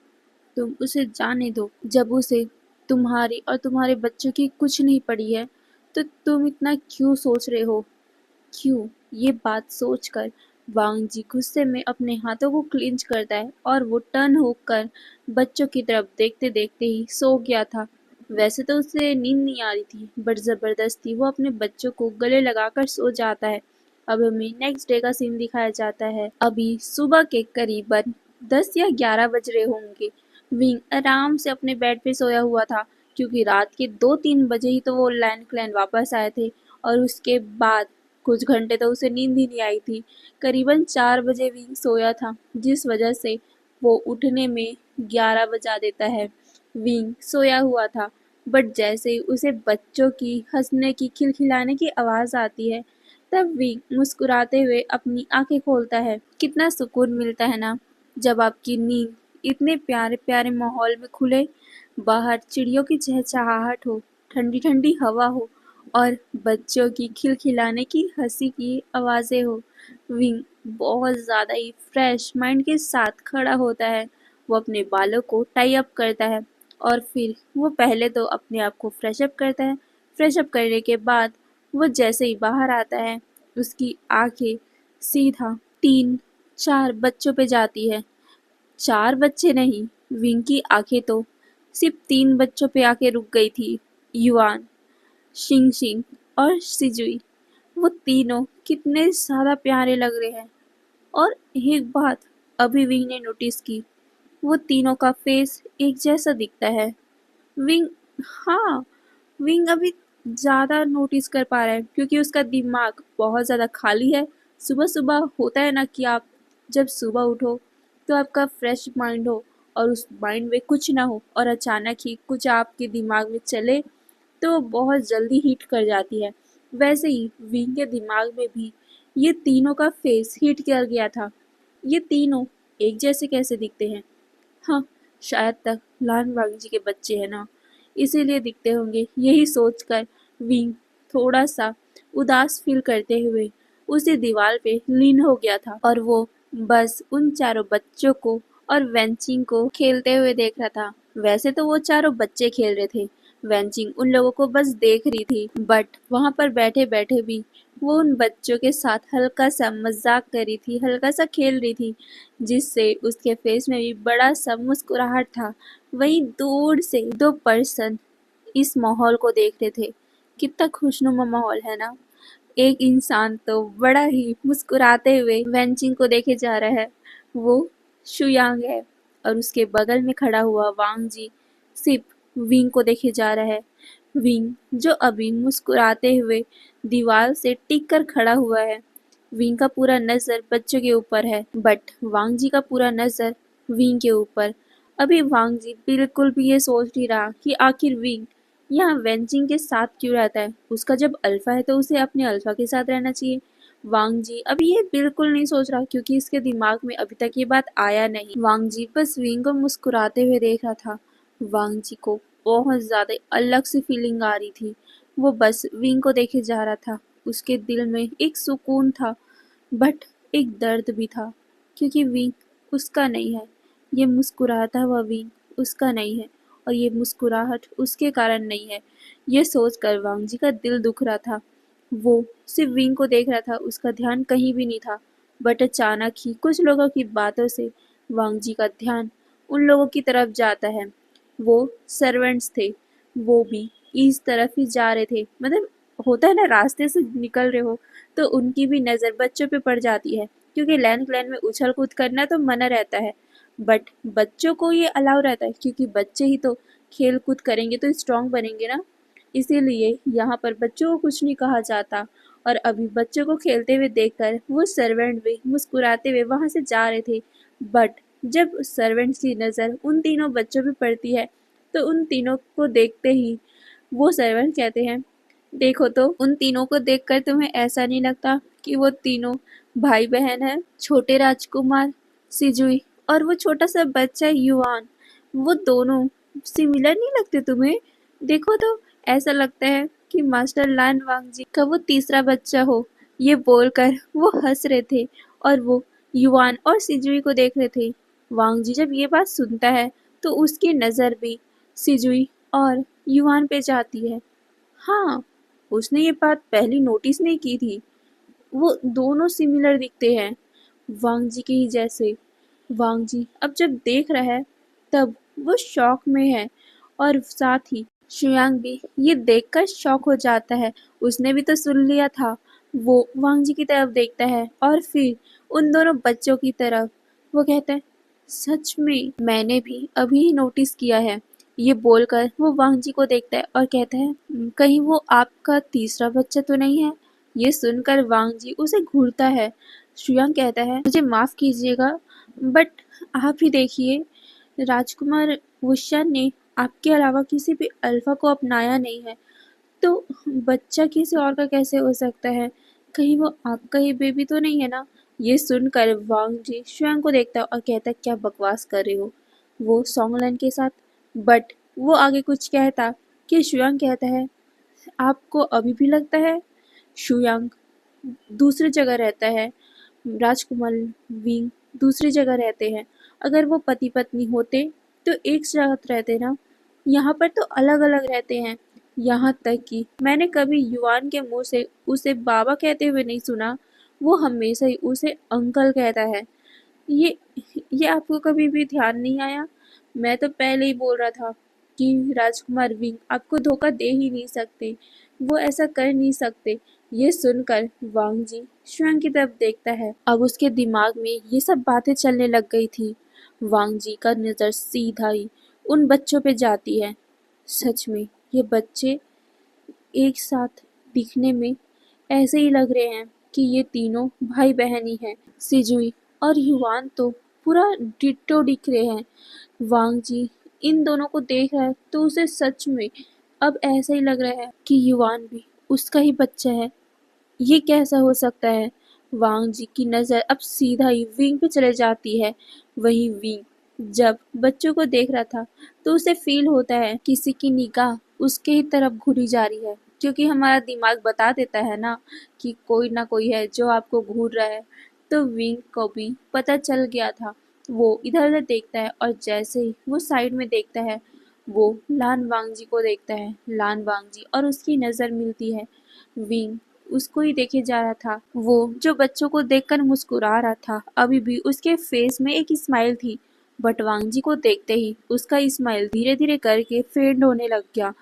तुम उसे जाने दो। जब उसे तुम्हारी और तुम्हारे बच्चों की कुछ नहीं पड़ी है तो तुम इतना क्यों सोच रहे हो, क्यों। ये बात सोचकर वांग जी गुस्से में अपने हाथों को क्लिंच करता है और वो टर्न होकर बच्चों की तरफ देखते देखते ही सो गया था। वैसे तो उसे नींद नहीं आ रही थी, बट जबरदस्ती वो अपने बच्चों को गले लगाकर सो जाता है। अब हमें नेक्स्ट डे का सीन दिखाया जाता है। अभी सुबह के करीबन 10 या 11 बज रहे होंगे। विंग आराम से अपने बेड पे सोया हुआ था, क्योंकि रात के 2-3 बजे ही तो वो लैंड क्लैन वापस आए थे और उसके बाद कुछ घंटे तो उसे नींद ही नहीं आई थी। करीबन 4 बजे विंग सोया था, जिस वजह से वो उठने में 11 बजा देता है। विंग सोया हुआ था, बट जैसे ही उसे बच्चों की हंसने की खिलखिलाने की आवाज आती है, तब विंग मुस्कुराते हुए अपनी आंखें खोलता है। कितना सुकून मिलता है ना जब आपकी नींद इतने प्यारे प्यारे माहौल में खुले, बाहर चिड़ियों की चहचहाहट हो, ठंडी ठंडी हवा हो और बच्चों की खिलखिलाने की हंसी की आवाजें हो। विंग बहुत ज्यादा ही फ्रेश माइंड के साथ खड़ा होता है। वो अपने बालों को टाई अप करता है और फिर वो पहले तो अपने आप को फ्रेश अप करता है। फ्रेश अप करने के बाद वो जैसे ही बाहर आता है, उसकी आंखें सीधा 3-4 बच्चों पे जाती है। 4 बच्चे नहीं, विंग की आंखें तो सिर्फ 3 बच्चों पे आके रुक गई थी, युआन, शिंग-शिंग और सिजुई। वो तीनों कितने ज्यादा प्यारे लग रहे हैं। और एक बात अभी विंग ने नोटिस की, वो तीनों का फेस एक जैसा दिखता है। विंग, हाँ, विंग अभी ज्यादा नोटिस कर पा रहा है क्योंकि उसका दिमाग बहुत ज्यादा खाली है। सुबह सुबह होता है ना कि आप जब सुबह उठो तो आपका फ्रेश माइंड हो और उस माइंड में कुछ ना हो और अचानक ही कुछ आपके दिमाग में चले तो बहुत जल्दी हिट कर जाती है। वैसे ही विंग के दिमाग में भी ये तीनों का फेस हिट कर गया था। ये तीनों एक जैसे कैसे दिखते हैं। हाँ, शायद तक लान वांग जी के बच्चे हैं ना, इसीलिए दिखते होंगे। यही सोचकर विंग थोड़ा सा उदास फील करते हुए उसी दीवार पे लीन हो गया था और वो बस उन चारों बच्चों को और वेंचिंग को खेलते हुए देख रहा था। वैसे तो वो चारों बच्चे खेल रहे थे, वेंचिंग उन लोगों को बस देख रही थी, बट वहां पर बैठे बैठे भी वो उन बच्चों के साथ हल्का सा मजाक कर रही थी, हल्का सा खेल रही थी, जिससे उसके फेस में भी बड़ा सा मुस्कुराहट था। वहीं दूर से 2 पर्सन इस माहौल को देख रहे थे। कितना खुशनुमा माहौल है ना। एक इंसान तो बड़ा ही मुस्कुराते हुए वेंचिंग को देखे जा रहा है, वो शुयांग है, और उसके बगल में खड़ा हुआ वांग जी सिर्फ विंग को देखे जा रहा है। विंग जो अभी मुस्कुराते हुए दीवार से टिक कर खड़ा हुआ है। विंग का पूरा नजर बच्चों के ऊपर है, बट वांग जी का पूरा नजर विंग के ऊपर। अभी वांग जी बिल्कुल भी ये सोच नहीं रहा कि आखिर विंग यहाँ वेंचिंग के साथ क्यों रहता है। उसका जब अल्फा है तो उसे अपने अल्फा के साथ रहना चाहिए। वांग जी अभी ये बिल्कुल नहीं सोच रहा क्योंकि इसके दिमाग में अभी तक ये बात आया नहीं। वांग जी बस विंग को मुस्कुराते हुए देख रहा था। वांग जी को बहुत ज्यादा अलग सी फीलिंग आ रही थी। वो बस विंग को देखे जा रहा था। उसके दिल में एक सुकून था, बट एक दर्द भी था, क्योंकि विंग उसका नहीं है। ये मुस्कुराता हुआ विंग उसका नहीं है, और ये मुस्कुराहट उसके कारण नहीं है। ये सोचकर वांग जी का दिल दुख रहा था। वो सिर्फ विंग को देख रहा था, उसका ध्यान कहीं भी नहीं था। बट अचानक ही कुछ लोगों की बातों से वांग जी का ध्यान उन लोगों की तरफ जाता है। वो सर्वेंट्स थे, वो भी इस तरफ ही जा रहे थे। मतलब होता है ना, रास्ते से निकल रहे हो तो उनकी भी नज़र बच्चों पे पड़ जाती है, क्योंकि लैन क्लैन में उछल कूद करना तो मना रहता है, बट बच्चों को ये अलाउ रहता है, क्योंकि बच्चे ही तो खेल कूद करेंगे तो स्ट्रांग बनेंगे ना। इसीलिए यहाँ पर बच्चों को कुछ नहीं कहा जाता। और अभी बच्चों को खेलते हुए देखकर वो सर्वेंट भी मुस्कुराते हुए वहाँ से जा रहे थे। बट जब सर्वेंट्स की नज़र उन तीनों बच्चों पे पड़ती है, तो उन तीनों को देखते ही वो सर्वेंट कहते हैं, देखो तो उन तीनों को देखकर तुम्हें ऐसा नहीं लगता कि वो तीनों भाई बहन हैं? छोटे राजकुमार सिजुई और वो छोटा सा बच्चा युआन, वो दोनों सिमिलर नहीं लगते तुम्हें? देखो तो ऐसा लगता है कि मास्टर लान वांगजी का वो तीसरा बच्चा हो। ये बोलकर वो हंस रहे थे, और वो युआन और सिजुई को देख रहे थे। वांगजी जब ये बात सुनता है तो उसकी नज़र भी सिजुई और युआन पे जाती है। हाँ, उसने ये बात पहले नोटिस नहीं की थी। वो दोनों सिमिलर दिखते हैं, वांग जी के ही जैसे। वांग जी अब जब देख रहा है तब वो शॉक में है, और साथ ही शुयांग भी ये देखकर शॉक हो जाता है। उसने भी तो सुन लिया था। वो वांग जी की तरफ देखता है और फिर उन दोनों बच्चों की तरफ। वो कहता है, सच में मैंने भी अभी ही नोटिस किया है। ये बोलकर वो वांग जी को देखता है और कहता है, कहीं वो आपका तीसरा बच्चा तो नहीं है?" ये सुनकर वांग जी उसे घूरता है। शुयांग कहता है, मुझे माफ कीजिएगा, बट आप ही देखिए, राजकुमार वुशियान ने आपके अलावा किसी भी अल्फा को अपनाया नहीं है, तो बच्चा किसी और का कैसे हो सकता है? कहीं वो आपका ही बेबी तो नहीं है ना? ये सुनकर वांग जी शुयांग को देखता है और कहता है, क्या बकवास कर रहे हो? वो सोंगलन के साथ। बट वो आगे कुछ कहता कि शुयांग कहता है, आपको अभी भी लगता है? शुयांग दूसरी जगह रहता है, राजकुमार विंग दूसरी जगह रहते हैं। अगर वो पति पत्नी होते तो एक साथ रहते ना, यहाँ पर तो अलग अलग रहते हैं। यहाँ तक कि मैंने कभी युवान के मुंह से उसे बाबा कहते हुए नहीं सुना। वो हमेशा ही उसे अंकल कहता है। ये ये आपको कभी भी ध्यान नहीं आया? मैं तो पहले ही बोल रहा था कि राजकुमार विंग आपको धोखा दे ही नहीं सकते, वो ऐसा कर नहीं सकते। ये सुनकर वांग जी शुआंग की तरफ देखता है। अब उसके दिमाग में ये सब बातें चलने लग गई थी। वांग जी का नज़र सीधा ही उन बच्चों पे जाती है। सच में ये बच्चे एक साथ दिखने में ऐसे ही लग रहे हैं कि ये तीनों भाई बहन ही हैं। सिजुई और युवान तो पूरा डिट्टो दिख रहे हैं। वांग जी इन दोनों को देख रहा है तो उसे सच में अब ऐसा ही लग रहा है कि युवान भी उसका ही बच्चा है। ये कैसा हो सकता है? वांग जी की नज़र अब सीधा ही विंग पे चले जाती है। वही विंग जब बच्चों को देख रहा था तो उसे फील होता है किसी की निगाह उसके ही तरफ घूरी जा रही है, क्योंकि हमारा दिमाग बता देता है ना कि कोई ना कोई है जो आपको घूर रहा है। तो विंग को भी पता चल गया था। वो इधर उधर देखता है, और जैसे ही वो साइड में देखता है वो लान वांग जी को देखता है। लान वांग जी और उसकी नज़र मिलती है। विंग उसको ही देखे जा रहा था। वो जो बच्चों को देखकर मुस्कुरा रहा था, अभी भी उसके फेस में एक स्माइल थी। बट वांग जी को देखते ही उसका स्माइल धीरे धीरे करके फेड होने लग गया।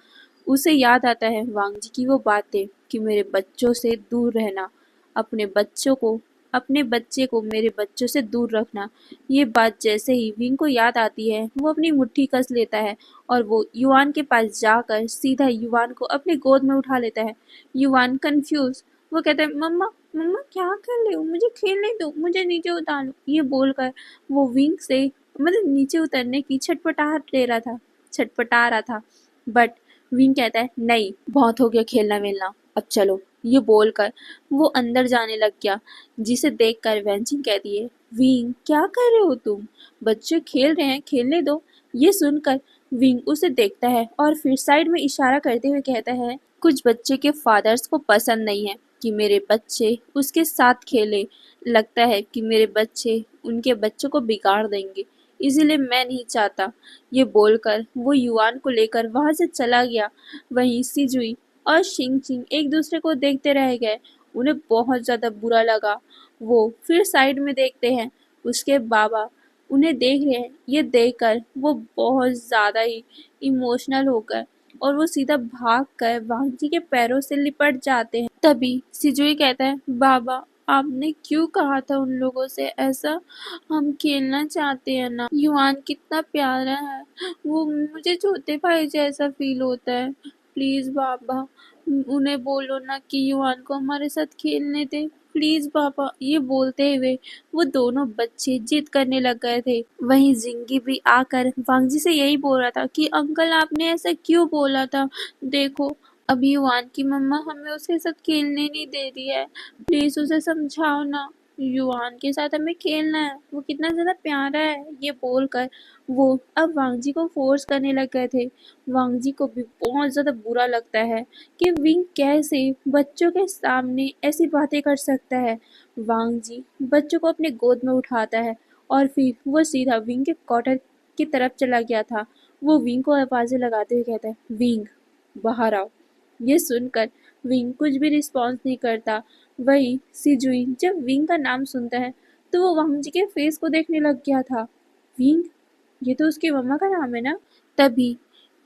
उसे याद आता है वांग जी की वो बातें कि मेरे बच्चों से दूर रहना, अपने बच्चों को अपने बच्चे को मेरे बच्चों से दूर रखना। ये बात जैसे ही विंग को याद आती है वो अपनी मुट्ठी कस लेता है, और वो युवान के पास जाकर सीधा युवान को अपने गोद में उठा लेता है। युवान कंफ्यूज, वो कहता है, मम्मा मम्मा क्या कर रहे हो? मुझे खेलने दो, मुझे नीचे उतार लो। ये बोलकर वो विंग से मतलब नीचे उतरने की छटपटा रहा था। बट विंग कहता है, नहीं बहुत हो गया खेलना वेलना, अब चलो। ये बोलकर वो अंदर जाने लग गया, जिसे देखकर वेंचिंग कहती है, विंग क्या कर रहे हो तुम? बच्चे खेल रहे हैं, खेलने दो। ये सुनकर विंग उसे देखता है और फिर साइड में इशारा करते हुए कहता है, कुछ बच्चे के फादर्स को पसंद नहीं है कि मेरे बच्चे उसके साथ खेले। लगता है कि मेरे बच्चे उनके बच्चों को बिगाड़ देंगे, इसीलिए मैं नहीं चाहता। ये बोलकर वो युआन को लेकर वहां से चला गया। वहीं सिजुई और शिंग चिंग एक दूसरे को देखते रह गए। उन्हें बहुत ज्यादा बुरा लगा। वो फिर साइड में देखते हैं, उसके बाबा उन्हें देख रहे हैं। ये देखकर वो बहुत ज्यादा ही इमोशनल होकर और वो सीधा भाग कर वांगजी के पैरों से लिपट जाते हैं। तभी सिजुई कहता है, बाबा आपने क्यों कहा था उन लोगों से ऐसा? हम खेलना चाहते हैं ना। युआन कितना प्यारा है, वो मुझे छोटे भाई जैसा फील होता है। प्लीज बाबा उन्हें बोलो ना कि युआन को हमारे साथ खेलने दे। प्लीज पापा। ये बोलते हुए वो दोनों बच्चे जिद करने लग गए थे। वहीं जिंगी भी आकर वांगजी से यही बोल रहा था कि अंकल आपने ऐसा क्यों बोला था? देखो अभी युआन की मम्मा हमें उसके साथ खेलने नहीं दे रही है। प्लीज उसे समझाओ ना। युआन के साथ हमें खेलना है, वो कितना ज्यादा प्यारा है। ये बोलकर वो अब वांगजी को फोर्स करने लग गए थे। वांगजी को भी बहुत ज्यादा बुरा लगता है कि विंग कैसे बच्चों के सामने ऐसी बातें कर सकता है। वांगजी बच्चों को अपने गोद में उठाता है और फिर वो सीधा विंग के क्वार्टर की तरफ चला गया था। वो विंग को आवाजें लगाते हुए कहता है, विंग बाहर आओ। ये सुनकर विंग कुछ भी रिस्पॉन्स नहीं करता। वही सिजुई जब विंग का नाम सुनता है तो वो वांगजी के फेस को देखने लग गया था। विंग, ये तो उसकी मम्मा का नाम है ना। तभी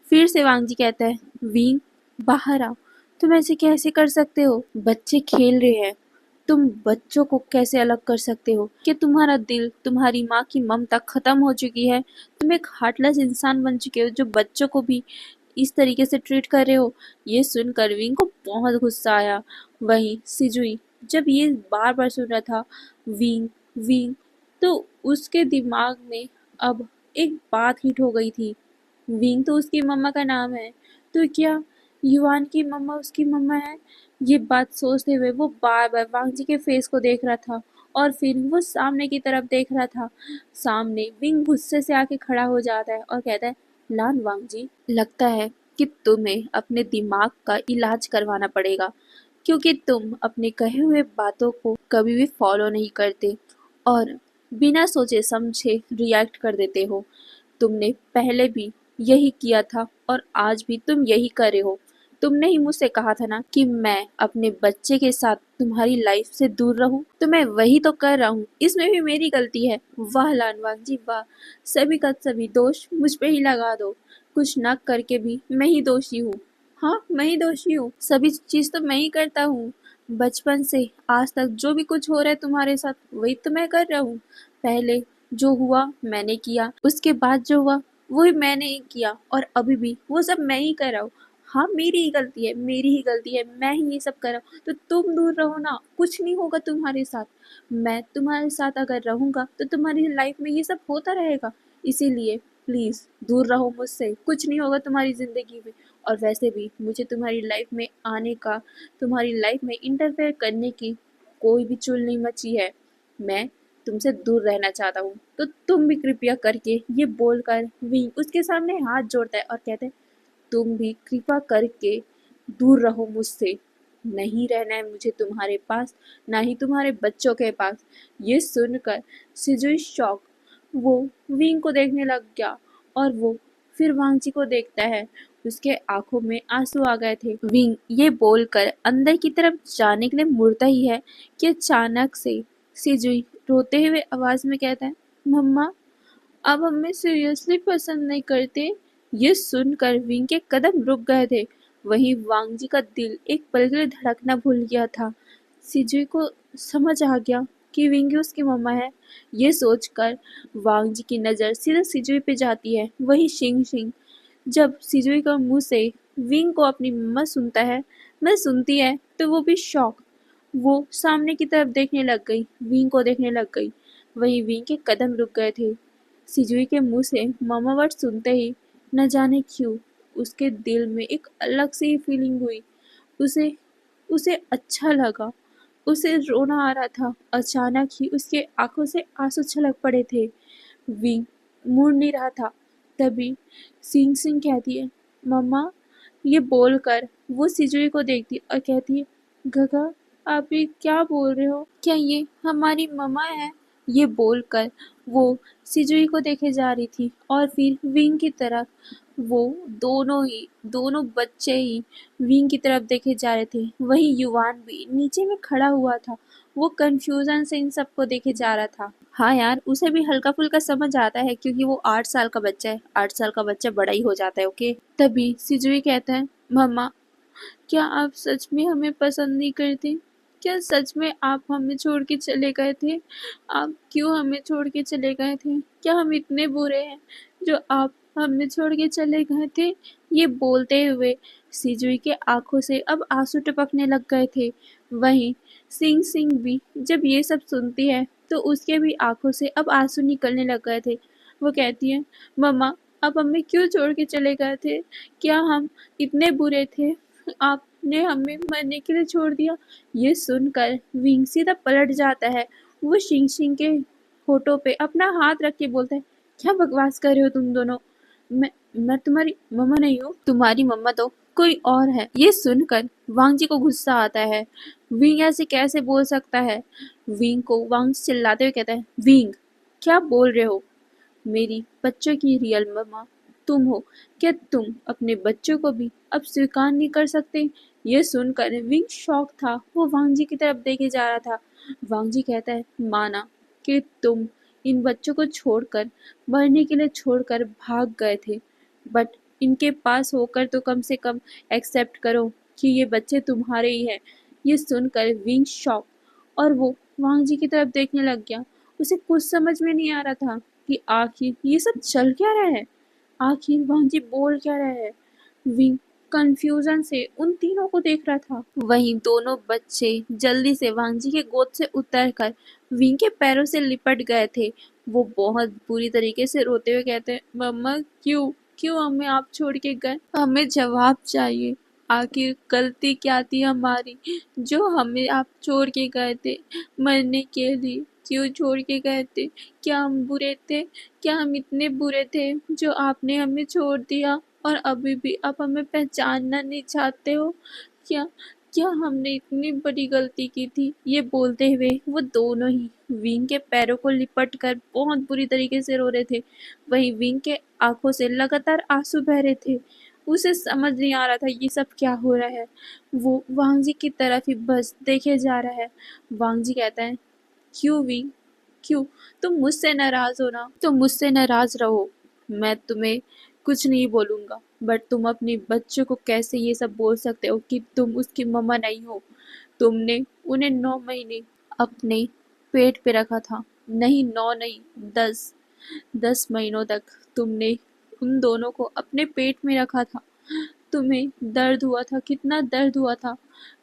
फिर से वांगजी कहता है, विंग बाहर आओ। तुम ऐसे कैसे कर सकते हो? बच्चे खेल रहे हैं, तुम बच्चों को कैसे अलग कर सकते हो? कि तुम्हारा दिल, तुम्हारी माँ की ममता खत्म हो चुकी है। तुम एक हार्टलेस इंसान बन चुके हो जो बच्चों को भी इस तरीके से ट्रीट कर रहे हो। ये सुनकर विंग को बहुत गुस्सा आया। वहीं सिजुई जब ये बार बार सुन रहा था, विंग विंग, तो उसके दिमाग में अब एक बात हिट हो गई थी। विंग तो उसकी मम्मा का नाम है, तो क्या युआन की मम्मा उसकी मम्मा है? ये बात सोचते हुए वो बार बार वांगजी के फेस को देख रहा था और फिर वो सामने की तरफ देख रहा था। सामने विंग गुस्से से आके खड़ा हो जाता है और कहता है, लान वांगजी, लगता है कि तुम्हें अपने दिमाग का इलाज करवाना पड़ेगा, क्योंकि तुम अपने कहे हुए बातों को कभी भी फॉलो नहीं करते और बिना सोचे समझे रिएक्ट कर देते हो। तुमने पहले भी यही किया था और आज भी तुम यही कर रहे हो। तुमने ही मुझसे कहा था ना कि मैं अपने बच्चे के साथ तुम्हारी लाइफ से दूर रहूं, तो मैं वही तो कर रहा हूँ। इसमें भी मेरी गलती है। वाह लानवान जी वाह, सभी का सभी दोष मुझ पे ही लगा दो। कुछ न करके भी मैं ही दोषी हूँ। हाँ मैं ही दोषी हूँ, सभी चीज तो मैं ही करता हूँ। बचपन से आज तक जो भी कुछ हो रहा है तुम्हारे साथ वही तो मैं कर रहा हूँ। पहले जो हुआ मैंने किया, उसके बाद जो हुआ वो ही मैंने ही किया और अभी भी वो सब मैं ही कर रहा हूँ। हाँ मेरी ही गलती है, मेरी ही गलती है, मैं ही ये सब कर रहा हूँ। तो तुम दूर रहो ना, कुछ नहीं होगा तुम्हारे साथ। मैं तुम्हारे साथ अगर रहूंगा तो तुम्हारी लाइफ में ये सब होता रहेगा। इसीलिए प्लीज दूर रहो मुझसे, कुछ नहीं होगा तुम्हारी जिंदगी में। और वैसे भी मुझे तुम्हारी लाइफ में आने का, तुम्हारी लाइफ में इंटरफेयर करने की कोई भी चुल नहीं मची है। मैं तुमसे दूर रहना चाहता हूँ, तो तुम भी कृपया करके। ये बोलकर विंग उसके सामने हाथ जोड़ता है और कहते हैं, तुम भी कृपा करके दूर रहो मुझसे। नहीं रहना है मुझे तुम्हारे पास, ना ही तुम्हारे बच्चों के पास। ये सुनकर सिजुई शॉक, वो विंग को देखने लग गया और वो फिर वांगजी को देखता है। उसके आंखों में आंसू आ गए थे। विंग ये बोलकर अंदर की तरफ जाने के लिए मुड़ता ही है कि अचानक से सिजुई रोते हुए आवाज में कहता है, मम्मा अब हमें सीरियसली पसंद नहीं करते। ये सुनकर विंग के कदम रुक गए थे। वहीं वांगजी का दिल एक पल के लिए धड़कना भूल गया था। सिजुई को समझ आ गया कि विंग उसकी मम्मा है। ये सोचकर वांगजी की नजर सीधा सिजुई पे जाती है। वही शिंग शिंग जब सिजुई का मुंह से विंग को अपनी मम्मा सुनता है, मैं सुनती है, तो वो भी शॉक। वो सामने की तरफ देखने लग गई, विंग को देखने लग गई। वही विंग के कदम रुक गए थे। सिजुई के मुंह से मामा वर्ड सुनते ही न जाने क्यों उसके दिल में एक अलग सी फीलिंग हुई। उसे उसे अच्छा लगा। उसे रोना आ रहा था। अचानक ही उसके आंखों से आंसू छलक पड़े थे। विंग मुड़ नहीं रहा था। तभी सिंग सिंग कहती है, मम्मा। ये बोलकर वो सिजुई को देखती है और कहती है, गगा, आप ये क्या बोल रहे हो? क्या ये हमारी मम्मा है? ये बोलकर वो सिजुई को देखे जा रही थी और फिर विंग की तरफ। वो दोनों बच्चे ही विंग की तरफ देखे जा रहे थे। वहीं युवान भी नीचे में खड़ा हुआ था। वो कंफ्यूजन से इन सबको देखे जा रहा था। हाँ यार, उसे भी हल्का फुल्का समझ आता है क्योंकि वो 8 साल का बच्चा है। 8 साल का बच्चा बड़ा ही हो जाता है। ओके। तभी सिजुई कहता है, मम्मा, क्या आप सच में हमें पसंद नहीं करते? क्या सच में आप हमें छोड़ के चले गए थे? आप क्यों हमें छोड़ के चले गए थे? क्या हम इतने बुरे हैं जो आप हमें छोड़ के चले गए थे? ये बोलते हुए सिजुई के आंखों से अब आंसू टपकने लग गए थे। वहीं सिंग सिंग भी जब ये सब सुनती है तो उसके भी आंखों से अब आंसू निकलने लग गए थे। वो कहती है, मम्मा, आप हमें क्यों छोड़ के चले गए थे? क्या हम इतने बुरे थे? आपने हमें मरने के लिए छोड़ दिया। ये सुनकर विंग सीधा पलट जाता है। वो शिंग शिंग के होठों पे अपना हाथ रख के बोलता है, क्या बकवास कर रहे हो तुम दोनों? मैं तुम्हारी मम्मा नहीं हूँ। तुम्हारी मम्मा तो कोई और है। ये सुनकर वांग जी को गुस्सा आता है। विंग ऐसे कैसे बोल सकता है? विंग को वांग चिल्लाते हुए कहता है, विंग, क्या बोल रहे हो? मेरी बच्चों की रियल मम्मा तुम हो। क्या तुम अपने बच्चों को भी अब स्वीकार नहीं कर सकते? ये सुनकर विंग शॉक था। वो वांग जी की तरफ देखे जा रहा था। वांग जी कहता है, माना कि तुम इन बच्चों को छोड़कर मरने के लिए छोड़कर भाग गए थे, बट इनके पास होकर तो कम से कम एक्सेप्ट करो कि ये बच्चे तुम्हारे ही हैं। ये सुनकर विंग शॉक और वो वांग जी की तरफ देखने लग गया। उसे कुछ समझ में नहीं आ रहा था कि आखिर ये सब चल क्या रहा है। आखिर वांग जी बोल क्या रहे हैं। विंग कंफ्यूजन से उन तीनों को देख रहा था। वहीं दोनों बच्चे जल्दी से वांग जी के गोद से उतरकर विंग के पैरों से लिपट गए थे। वो बहुत बुरी तरीके से रोते हुए कहते हैं, मम्मा, क्यों क्यों हमें आप छोड़ के गए? हमें जवाब चाहिए। आखिर गलती क्या थी हमारी जो हमें आप छोड़ के गए थे मरने के लिए? क्यों छोड़ के गए थे? क्या हम बुरे थे? क्या हम इतने बुरे थे जो आपने हमें छोड़ दिया और अभी भी आप हमें पहचानना नहीं चाहते हो? क्या क्या हमने इतनी बड़ी गलती की थी? ये बोलते हुए वो दोनों ही विंग के पैरों को लिपट कर बहुत बुरी तरीके से रो रहे थे। वहीं विंग के आंखों से लगातार आंसू बह रहे थे। उसे समझ नहीं आ रहा था ये सब क्या हो रहा है। वो वांग जी की तरफ ही बस देखे जा रहा है। वांग जी कहता है, क्यों विंग, क्यों? तुम मुझसे नाराज हो ना, तुम मुझसे नाराज रहो। मैं तुम्हें कुछ नहीं बोलूंगा, बट तुम अपने बच्चों को कैसे ये सब बोल सकते हो कि तुम उसकी मम्मा नहीं हो? तुमने उन्हें 9 महीने अपने पेट पे रखा था। नहीं, 9 नहीं, 10 महीनों तक तुमने उन दोनों को अपने पेट में रखा था। तुम्हें दर्द हुआ था, कितना दर्द हुआ था।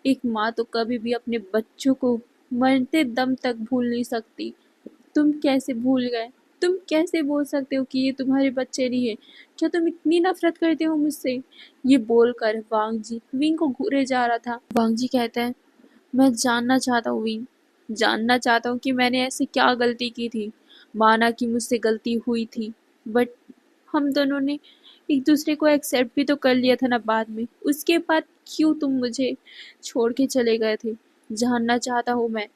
एक माँ तो कभी भी अपने बच्चों को मरते दम तक भूल नहीं सकती। तुम कैसे भूल गए? तुम कैसे बोल सकते हो कि ये तुम्हारे बच्चे नहीं है? क्या तुम इतनी नफरत करते हो मुझसे? ये बोलकर वांग जी विंग को घूरे जा रहा था। वांग जी कहते हैं, मैं जानना चाहता हूँ विंग, जानना चाहता हूँ कि मैंने ऐसी क्या गलती की थी। माना कि मुझसे गलती हुई थी, बट हम दोनों ने एक दूसरे को एक्सेप्ट भी तो कर लिया था ना बाद में। उसके बाद क्यों तुम मुझे छोड़ के चले गए थे? जानना चाहता हूँ मैं,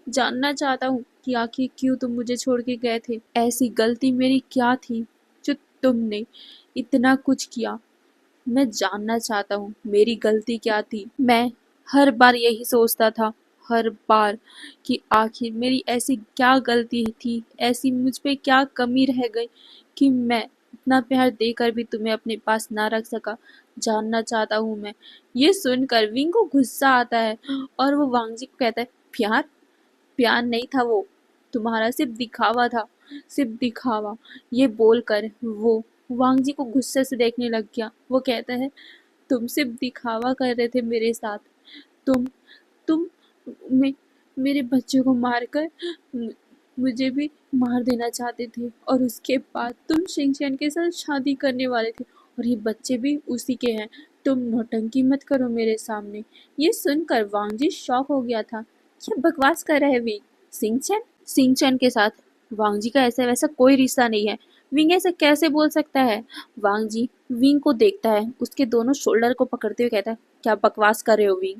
जानना चाहता हूँ कि आखिर क्यों तुम मुझे छोड़ के गए थे? ऐसी गलती मेरी क्या थी जो तुमने इतना कुछ किया? मैं जानना चाहता हूँ मेरी गलती क्या थी। मैं हर बार यही सोचता था, हर बार, कि आखिर मेरी ऐसी क्या गलती थी, ऐसी मुझ पे क्या कमी रह गई कि मैं इतना प्यार देकर भी तुम्हें अपने पास ना रख सका। जानना चाहता हूँ मैं। ये सुनकर विंग को गुस्सा आता है और वो वांग जी को कहता है, प्यार? प्यार नहीं था वो, तुम्हारा सिर्फ दिखावा था, सिर्फ दिखावा। ये बोलकर वो वांग जी को गुस्से से देखने लग गया। वो कहता है, तुम सिर्फ दिखावा कर रहे थे मेरे साथ। तुम तुम मे, मेरे बच्चे को मारकर मुझे भी मार देना चाहते थे और उसके बाद तुम शिंगचैन के साथ शादी करने वाले थे और ये बच्चे भी उसी के हैं। तुम नौटंकी मत करो मेरे सामने। ये सुनकर वांग जी शॉक हो गया था। क्या बकवास कर रहे हैं वी? सिंगचैन? सिंगचैन के साथ वांग जी का ऐसा वैसा कोई रिश्ता नहीं है। विंग ऐसे कैसे बोल सकता है? वांग जी विंग को देखता है, उसके दोनों शोल्डर को पकड़ते हुए कहता है, क्या बकवास कर रहे हो विंग?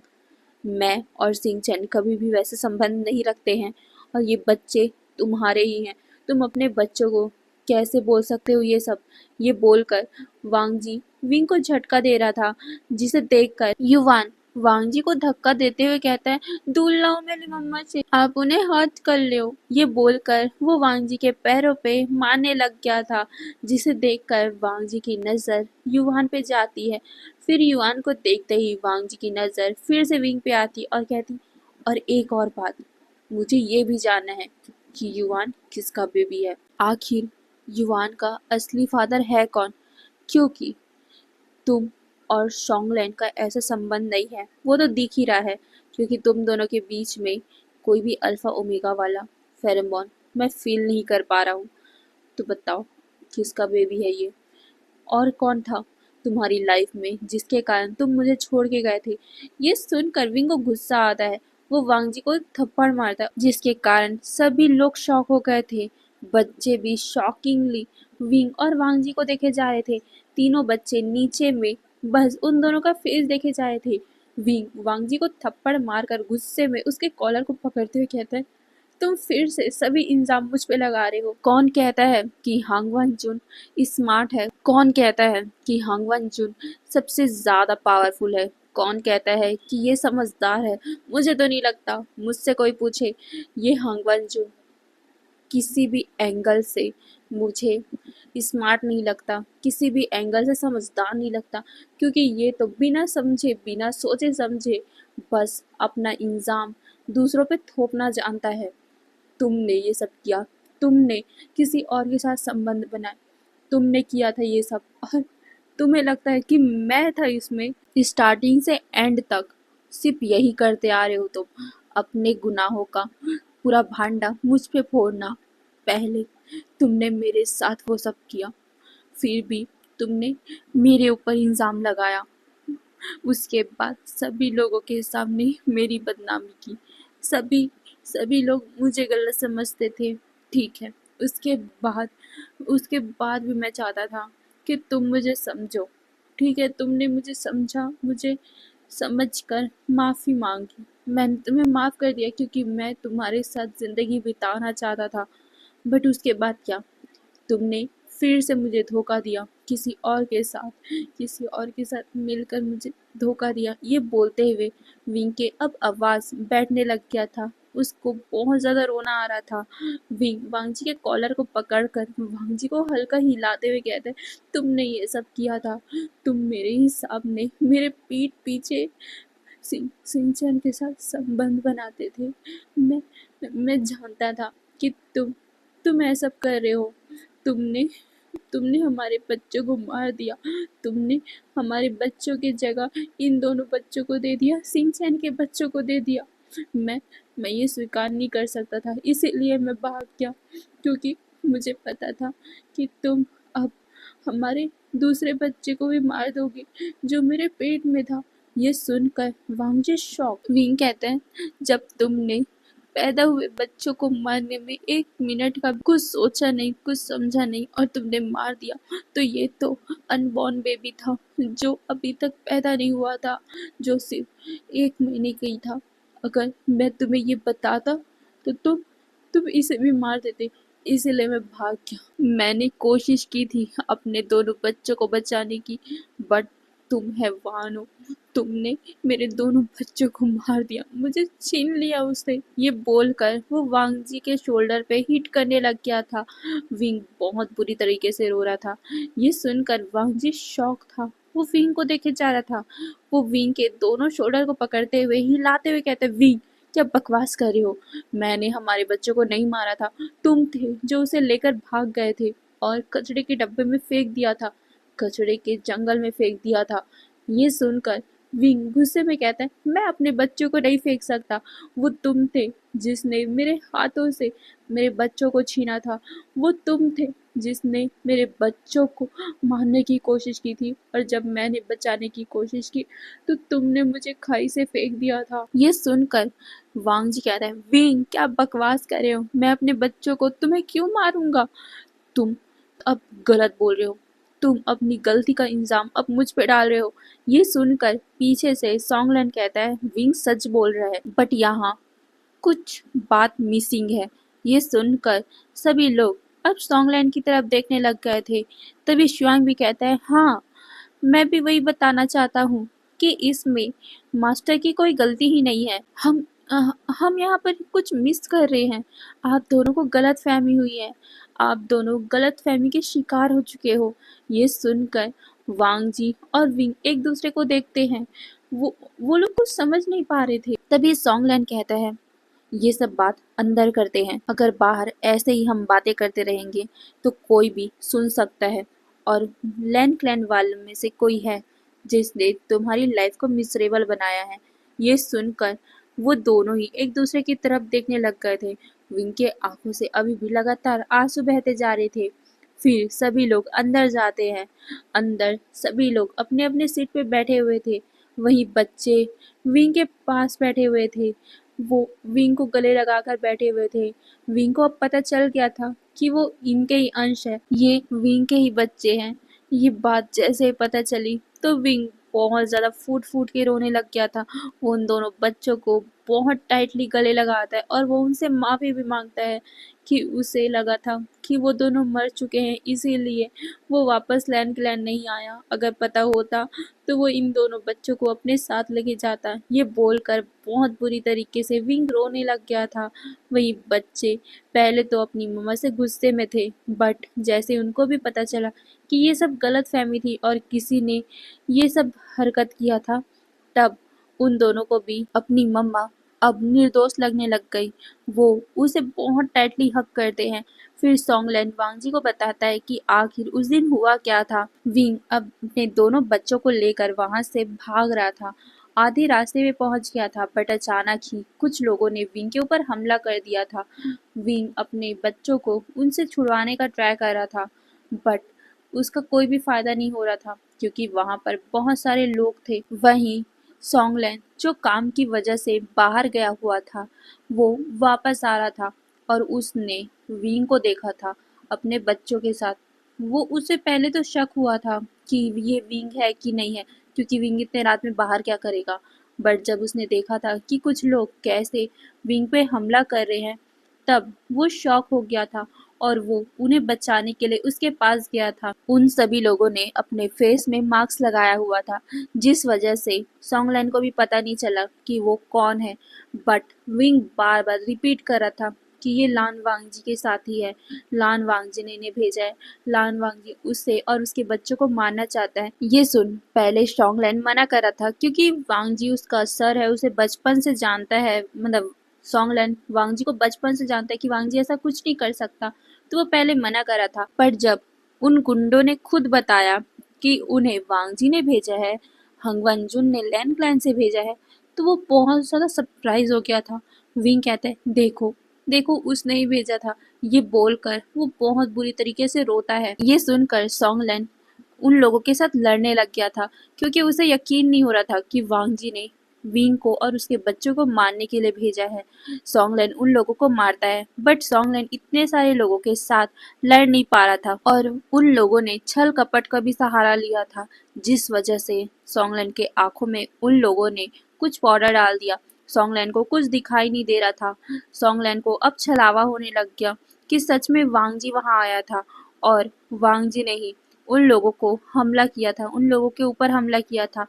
मैं और सिंह चैन कभी भी वैसे संबंध नहीं रखते हैं और ये बच्चे तुम्हारे ही हैं। तुम अपने बच्चों को कैसे बोल सकते हो ये सब? ये बोलकर वांग जी विंग को झटका दे रहा था, जिसे देखकर युवान वांग जी को धक्का देते हुए कहता है, दूर लाओ मेरी मम्मा से, आप उन्हें हर्ट कर लो। ये बोलकर वो वांग जी के पैरों पे मारने लग गया था, जिसे देखकर वांग जी की नजर युवान पे जाती है। फिर युआन को देखते ही वांग जी की नज़र फिर से विंग पे आती और कहती, और एक और बात, मुझे ये भी जानना है कि युआन किसका बेबी है। आखिर युआन का असली फादर है कौन? क्योंकि तुम और शोंगलैंड का ऐसा संबंध नहीं है, वो तो दिख ही रहा है, क्योंकि तुम दोनों के बीच में कोई भी अल्फा ओमेगा वाला फेरोमोन मैं फील नहीं कर पा रहा हूँ। तो बताओ किसका बेबी है ये? और कौन था तुम्हारी लाइफ में जिसके कारण तुम मुझे छोड़ के गए थे? ये सुनकर विंग को गुस्सा आता है। वो वांग जी को एक थप्पड़ मारता है, जिसके कारण सभी लोग शॉक हो गए थे। बच्चे भी शॉकिंगली विंग और वांग जी को देखे जा रहे थे। तीनों बच्चे नीचे में बस उन दोनों का फेस देखे जा रहे थे। विंग वांग जी को थप्पड़ मारकर गुस्से में उसके कॉलर को पकड़ते हुए कहता है, तुम फिर से सभी इल्जाम मुझ पे लगा रहे हो। कौन कहता है कि हांगवन जुन स्मार्ट है? कौन कहता है कि हांगवन जुन सबसे ज्यादा पावरफुल है? कौन कहता है कि ये समझदार है? मुझे तो नहीं लगता। मुझसे कोई पूछे, ये हांगवन जुन किसी भी एंगल से मुझे स्मार्ट नहीं लगता, किसी भी एंगल से समझदार नहीं लगता, क्योंकि ये तो बिना समझे बिना सोचे समझे बस अपना इल्जाम दूसरों पे थोपना जानता है। तुमने ये सब किया, तुमने किसी और के साथ संबंध बनाए, तुमने किया था ये सब, और तुम्हें लगता है कि मैं था इसमें? स्टार्टिंग से एंड तक सिर्फ यही करते आ रहे हो तुम, अपने गुनाहों का पूरा भांडा मुझ पे फोड़ना। पहले तुमने मेरे साथ वो सब किया, फिर भी तुमने मेरे ऊपर इल्जाम लगाया, उसके बाद सभी लोगों के सामने मेरी बदनामी की। सभी सभी लोग मुझे गलत समझते थे। ठीक है, उसके बाद उसके बाद भी मैं चाहता था कि तुम मुझे समझो। ठीक है, तुमने मुझे समझा, मुझे समझकर माफ़ी मांगी। मैंने तुम्हें माफ़ कर दिया क्योंकि मैं तुम्हारे साथ ज़िंदगी बिताना चाहता था। बट उसके बाद क्या? तुमने फिर से मुझे धोखा दिया, किसी और के साथ मिलकर मुझे धोखा दिया। ये बोलते हुए विंग के अब आवाज़ बैठने लग गया था। उसको बहुत ज़्यादा रोना आ रहा था। विंग वांग जी के कॉलर को पकड़कर वांग जी को हल्का हिलाते हुए कहते, तुमने ये सब किया था। तुम मेरे ही सामने मेरे पीठ पीछे सिंचन के साथ संबंध बनाते थे। मैं मैं जानता था कि तुम ऐसा कर रहे हो। तुमने तुमने हमारे बच्चों को मार दिया। तुमने हमारे बच्चों की जगह इन दोनों बच्चों को दे दिया, सिंचन के बच्चों को दे दिया। मैं मैं ये स्वीकार नहीं कर सकता था, इसीलिए मैं भाग गया, क्योंकि मुझे पता था कि तुम अब हमारे दूसरे बच्चे को भी मार दोगे जो मेरे पेट में था। ये सुनकर वांगजी शॉक। विंग कहते हैं, जब तुमने पैदा हुए बच्चों को मारने में 1 मिनट का कुछ सोचा नहीं, कुछ समझा नहीं और तुमने मार दिया, तो ये तो अनबॉर्न बेबी था जो अभी तक पैदा नहीं हुआ था, जो सिर्फ 1 महीने का ही था। अगर मैं तुम्हें ये बताता तो तुम इसे भी मार देते, इसलिए मैं भाग गया। मैंने कोशिश की थी अपने दोनों बच्चों को बचाने की, बट तुम है वानो, तुमने मेरे दोनों बच्चों को मार दिया, मुझे छीन लिया उससे। ये बोलकर वो वांग जी के शोल्डर पे हिट करने लग गया था। विंग बहुत बुरी तरीके से रो रहा था। ये सुनकर वांग जी शॉक था। वो विंग को देखे जा रहा था। वो विंग के दोनों शोल्डर को पकड़ते हुए हिलाते हुए कहते, विंग क्या बकवास कर रहे हो? मैंने हमारे बच्चों को नहीं मारा था, तुम थे जो उसे लेकर भाग गए थे और कचड़े के डब्बे में फेंक दिया था, कचड़े के जंगल में फेंक दिया था। ये सुनकर विंग गुस्से में कहता है, मैं अपने बच्चों को नहीं फेंक सकता। वो तुम थे जिसने मेरे हाथों से मेरे बच्चों को छीना था। वो तुम थे जिसने मेरे बच्चों को मारने की कोशिश की थी, और जब मैंने बचाने की कोशिश की तो तुमने मुझे खाई से फेंक दिया था। ये सुनकर वांग जी कहता है, विंग क्या बकवास कर रहे हो? मैं अपने बच्चों को तुम्हें क्यों मारूंगा? तुम अब गलत बोल रहे हो, तुम अपनी गलती का इल्जाम अब मुझ पे डाल रहे हो। ये सुनकर पीछे से सॉन्गलैंड कहता है विंग सच बोल रहा है, बट यहाँ कुछ बात मिसिंग है। ये सुनकर सभी लोग अब सॉन्गलैंड की तरफ देखने लग गए थे। तभी शुआंग भी कहता है हाँ, मैं भी वही बताना चाहता हूँ कि इसमें मास्टर की कोई गलती ही नहीं है। हम यहाँ पर कुछ मिस कर रहे हैं। आप दोनों को गलत फहमी हुई है। आप दोनों गलत फहमी के शिकार हो चुके हो। ये सुनकर वांग जी और विंग एक दूसरे को देखते हैं। वो लोग कुछ समझ नहीं पा रहे थे। तभी सॉन्गलैंड कहता है ये सब बात अंदर करते हैं। अगर बाहर ऐसे ही हम बातें करते रहेंगे तो कोई भी सुन सकता है, और लैंड क्लैन वालों में से कोई है जिसने तुम्हारी लाइफ को मिसरेबल बनाया है। ये सुनकर वो दोनों ही एक दूसरे की तरफ देखने लग गए थे। विंग के आंखों से अभी भी लगातार आंसू बहते जा रहे थे। फिर सभी लोग अंदर जाते हैं। अंदर सभी लोग अपने अपने सीट पे बैठे हुए थे। वहीं बच्चे विंग के पास बैठे हुए थे। वो विंग को गले लगाकर बैठे हुए थे। विंग को अब पता चल गया था कि वो इनके ही अंश है, ये विंग के ही बच्चे हैं। ये बात जैसे ही पता चली तो विंग बहुत ज़्यादा फूट फूट के रोने लग गया था। वो उन दोनों बच्चों को बहुत टाइटली गले लगाता है और वो उनसे माफ़ी भी मांगता है कि उसे लगा था कि वो दोनों मर चुके हैं, इसीलिए वो वापस लैंड क्लैन नहीं आया। अगर पता होता तो वो इन दोनों बच्चों को अपने साथ लेके जाता। ये बोलकर बहुत बुरी तरीके से विंग रोने लग गया था। वही बच्चे पहले तो अपनी मम्मा से गुस्से में थे, बट जैसे उनको भी पता चला कि ये सब गलत फहमी थी और किसी ने ये सब हरकत किया था, तब उन दोनों को भी अपनी मम्मा अब निर्दोष लगने लग गई। वो उसे बहुत टाइटली हग करते हैं। फिर सॉन्गलैंड वांग जी को बताता है कि आखिर उस दिन हुआ क्या था। विंग अब अपने दोनों बच्चों को लेकर वहां से भाग रहा था। आधे रास्ते में पहुंच गया था, बट अचानक ही कुछ लोगों ने विंग के ऊपर हमला कर दिया था। विंग अपने बच्चों को उनसे छुड़वाने का ट्राई कर रहा था, बट उसका कोई भी फायदा नहीं हो रहा था क्योंकि वहां पर बहुत सारे लोग थे। वहीं सॉन्गलैंड जो काम की वजह से बाहर गया हुआ था, वो वापस आ रहा था और उसने विंग को देखा था अपने बच्चों के साथ। वो उसे पहले तो शक हुआ था कि ये विंग है कि नहीं है, क्योंकि विंग इतने रात में बाहर क्या करेगा। बट जब उसने देखा था कि कुछ लोग कैसे विंग पे हमला कर रहे हैं, तब वो शॉक हो गया था और वो उन्हें बचाने के लिए उसके पास गया था। उन सभी लोगों ने अपने फेस में मास्क लगाया हुआ था, जिस वजह से सॉन्गलैंड को भी पता नहीं चला कि वो कौन है। But wing bar bar repeat कर रहा था कि ये लान वांग जी के साथी है, लान वांग जी ने इन्हें भेजा है, लान वांग जी उसे और उसके बच्चों को मारना चाहता है। ये सुन पहले सॉन्गलैंड मना कर रहा था क्योंकि वांग जी उसका सर है, उसे बचपन से जानता है। मतलब सॉन्गलैंड वांग जी को बचपन से जानता है कि वांग जी ऐसा कुछ नहीं कर सकता, तो वो पहले मना कर रहा था। पर जब उन गुंडों ने खुद बताया कि उन्हें वांग जी ने भेजा है, हंगवन जुन ने लैंड क्लैन से भेजा है, तो वो बहुत ज़्यादा सरप्राइज हो गया था। विंग कहता है देखो देखो उसने ही भेजा था। ये बोलकर वो बहुत बुरी तरीके से रोता है। ये सुनकर सॉन्गलैंड उन लोगों के साथ लड़ने लग गया था क्योंकि उसे यकीन नहीं हो रहा था कि वांग जी ने विंग को और उसके बच्चों को मारने के लिए भेजा है। सॉन्गलैंड उन लोगों को मारता है, बट सॉन्गलैंड इतने सारे लोगों के साथ लड़ नहीं पा रहा था और उन लोगों ने छल कपट का भी सहारा लिया था, जिस वजह से सॉन्गलैंड के आंखों में उन लोगों ने कुछ पाउडर डाल दिया। सॉन्गलैंड को कुछ दिखाई नहीं दे रहा था। सॉन्गलैंड को अब छलावा होने लग गया कि सच में वांग जी वहां आया था और वांग जी ने ही उन लोगों को हमला किया था, उन लोगों के ऊपर हमला किया था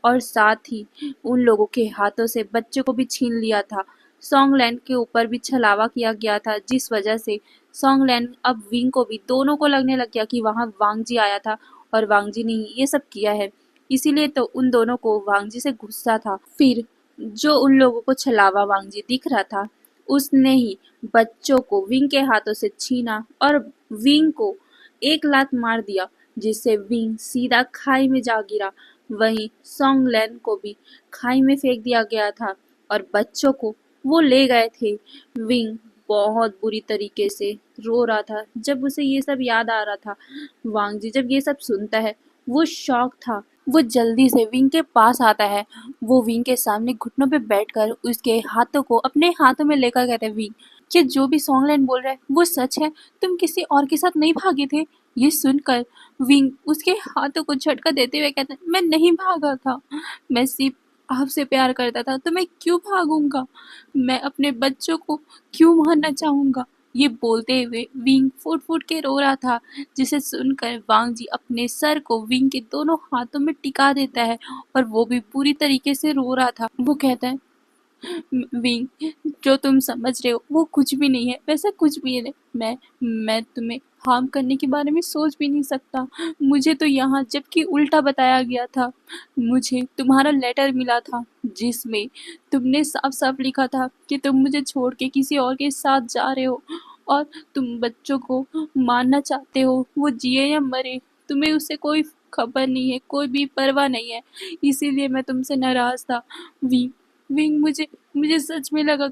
और साथ ही उन लोगों के हाथों से बच्चे को भी छीन लिया था। सॉन्गलैंड के ऊपर भी छलावा किया गया था, जिस वजह से सॉन्गलैंड अब विंग को भी दोनों को लगने लग गया कि वहां वांग जी आया था और वांग जी ने ही ये सब किया है। इसीलिए तो उन दोनों को वांग जी से गुस्सा था। फिर जो उन लोगों को छलावा वांग जी दिख रहा था, उसने ही बच्चों को विंग के हाथों से छीना और विंग को एक लात मार दिया, जिससे विंग सीधा खाई में जा गिरा। वहीं सॉन्गलैंड को भी खाई में फेंक दिया गया था और बच्चों को वो ले गए थे। विंग बहुत बुरी तरीके से रो रहा था जब उसे ये सब याद आ रहा था। वांग जी जब ये सब सुनता है, वो शॉक था। वो जल्दी से विंग के पास आता है। वो विंग के सामने घुटनों पे बैठकर उसके हाथों को अपने हाथों में लेकर कहता है विंग, कि जो भी सॉन्गलैंड बोल रहा है वो सच है, तुम किसी और के साथ नहीं भागे थे। ये सुनकर विंग उसके हाथों को झटका देते हुए कहता है, मैं नहीं भागा था, मैं सिर्फ आपसे प्यार करता था, तो मैं क्यों भागूंगा, मैं अपने बच्चों को क्यों मारना चाहूंगा। ये बोलते हुए विंग फूट फूट के रो रहा था, जिसे सुनकर वांग जी अपने सर को विंग के दोनों हाथों में टिका देता है और वो भी पूरी तरीके से रो रहा था। वो कहता है, विंग, जो तुम समझ रहे हो वो कुछ भी नहीं है, वैसा कुछ भी नहीं। मैं तुम्हें हार्म करने के बारे में सोच भी नहीं सकता। मुझे तो यहाँ जबकि उल्टा बताया गया था। मुझे तुम्हारा लेटर मिला था जिसमें तुमने साफ साफ लिखा था कि तुम मुझे छोड़ के किसी और के साथ जा रहे हो और तुम बच्चों को मारना चाहते हो, वो जिए या मरे तुम्हें उससे कोई खबर नहीं है, कोई भी परवाह नहीं है। इसीलिए मैं तुमसे नाराज था। विंग, विंग, मुझे मुझे सच में लगा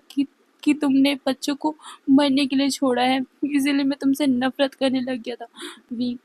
कि तुमने बच्चों को मरने के लिए छोड़ा है, इसीलिए मैं तुमसे नफरत करने लग गया था। विंग,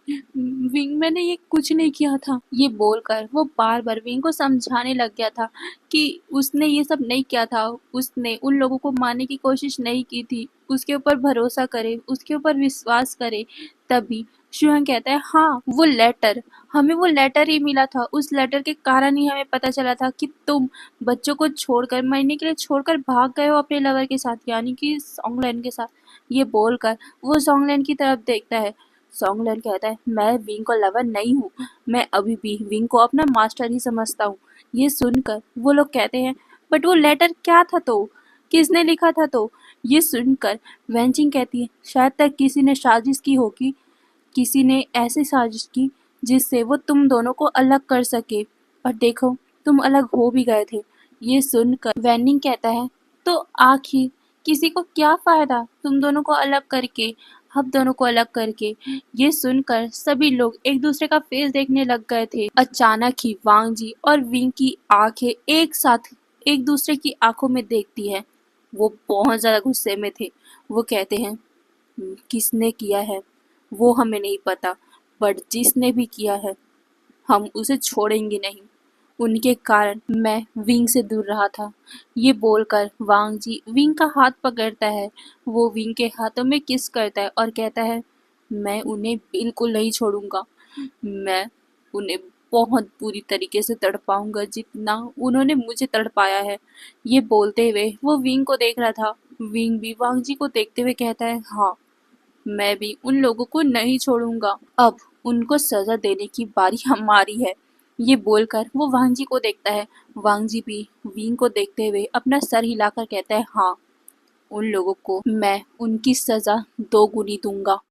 विंग, मैंने ये कुछ नहीं किया था। ये बोलकर वो बार बार विंग को समझाने लग गया था कि उसने ये सब नहीं किया था, उसने उन लोगों को मारने की कोशिश नहीं की थी, उसके ऊपर भरोसा करे, उसके ऊपर विश्वास करे। तभी शिवंग कहता है, हाँ वो लेटर, हमें वो लेटर ही मिला था, उस लेटर के कारण ही हमें पता चला था कि तुम बच्चों को छोड़कर, मरने के लिए छोड़कर भाग गए हो अपने लवर के साथ, यानी कि सॉन्गलैन के साथ। ये बोलकर वो सॉन्गलैन की तरफ देखता है। सॉन्गलैन कहता है, मैं विंग को लवर नहीं हूँ, मैं अभी भी विंग को अपना मास्टर ही समझता हूँ। ये सुनकर वो लोग कहते हैं, बट वो लेटर क्या था, तो किसने लिखा था? तो ये सुनकर वैनचिंग कहती है, शायद तक किसी ने साजिश की होगी, किसी ने ऐसी साजिश की जिससे वो तुम दोनों को अलग कर सके, और देखो तुम अलग हो भी गए थे। ये सुनकर वैनिंग कहता है, तो आखिर किसी को क्या फायदा तुम दोनों को अलग करके, हम दोनों को अलग करके। ये सुनकर सभी लोग एक दूसरे का फेस देखने लग गए थे। अचानक ही वांग जी और विंग की आंखें एक साथ एक दूसरे की आंखों में देखती है। वो बहुत ज्यादा गुस्से में थे। वो कहते हैं, किसने किया है वो हमें नहीं पता, बट जिसने भी किया है हम उसे छोड़ेंगे नहीं। उनके कारण मैं विंग से दूर रहा था। ये बोलकर वांग जी विंग का हाथ पकड़ता है। वो विंग के हाथों में किस करता है और कहता है, मैं उन्हें बिल्कुल नहीं छोड़ूंगा। मैं उन्हें बहुत बुरी तरीके से तड़पाऊंगा जितना उन्होंने मुझे तड़पाया है। ये बोलते हुए वो विंग को देख रहा था। विंग भी वांग जी को देखते हुए कहता है, हाँ, मैं भी उन लोगों को नहीं छोड़ूंगा, अब उनको सजा देने की बारी हमारी है। ये बोलकर वो वांग जी को देखता है। वांग जी भी विंग को देखते हुए अपना सर हिलाकर कहता है, हाँ, उन लोगों को मैं उनकी सजा दोगुनी दूंगा।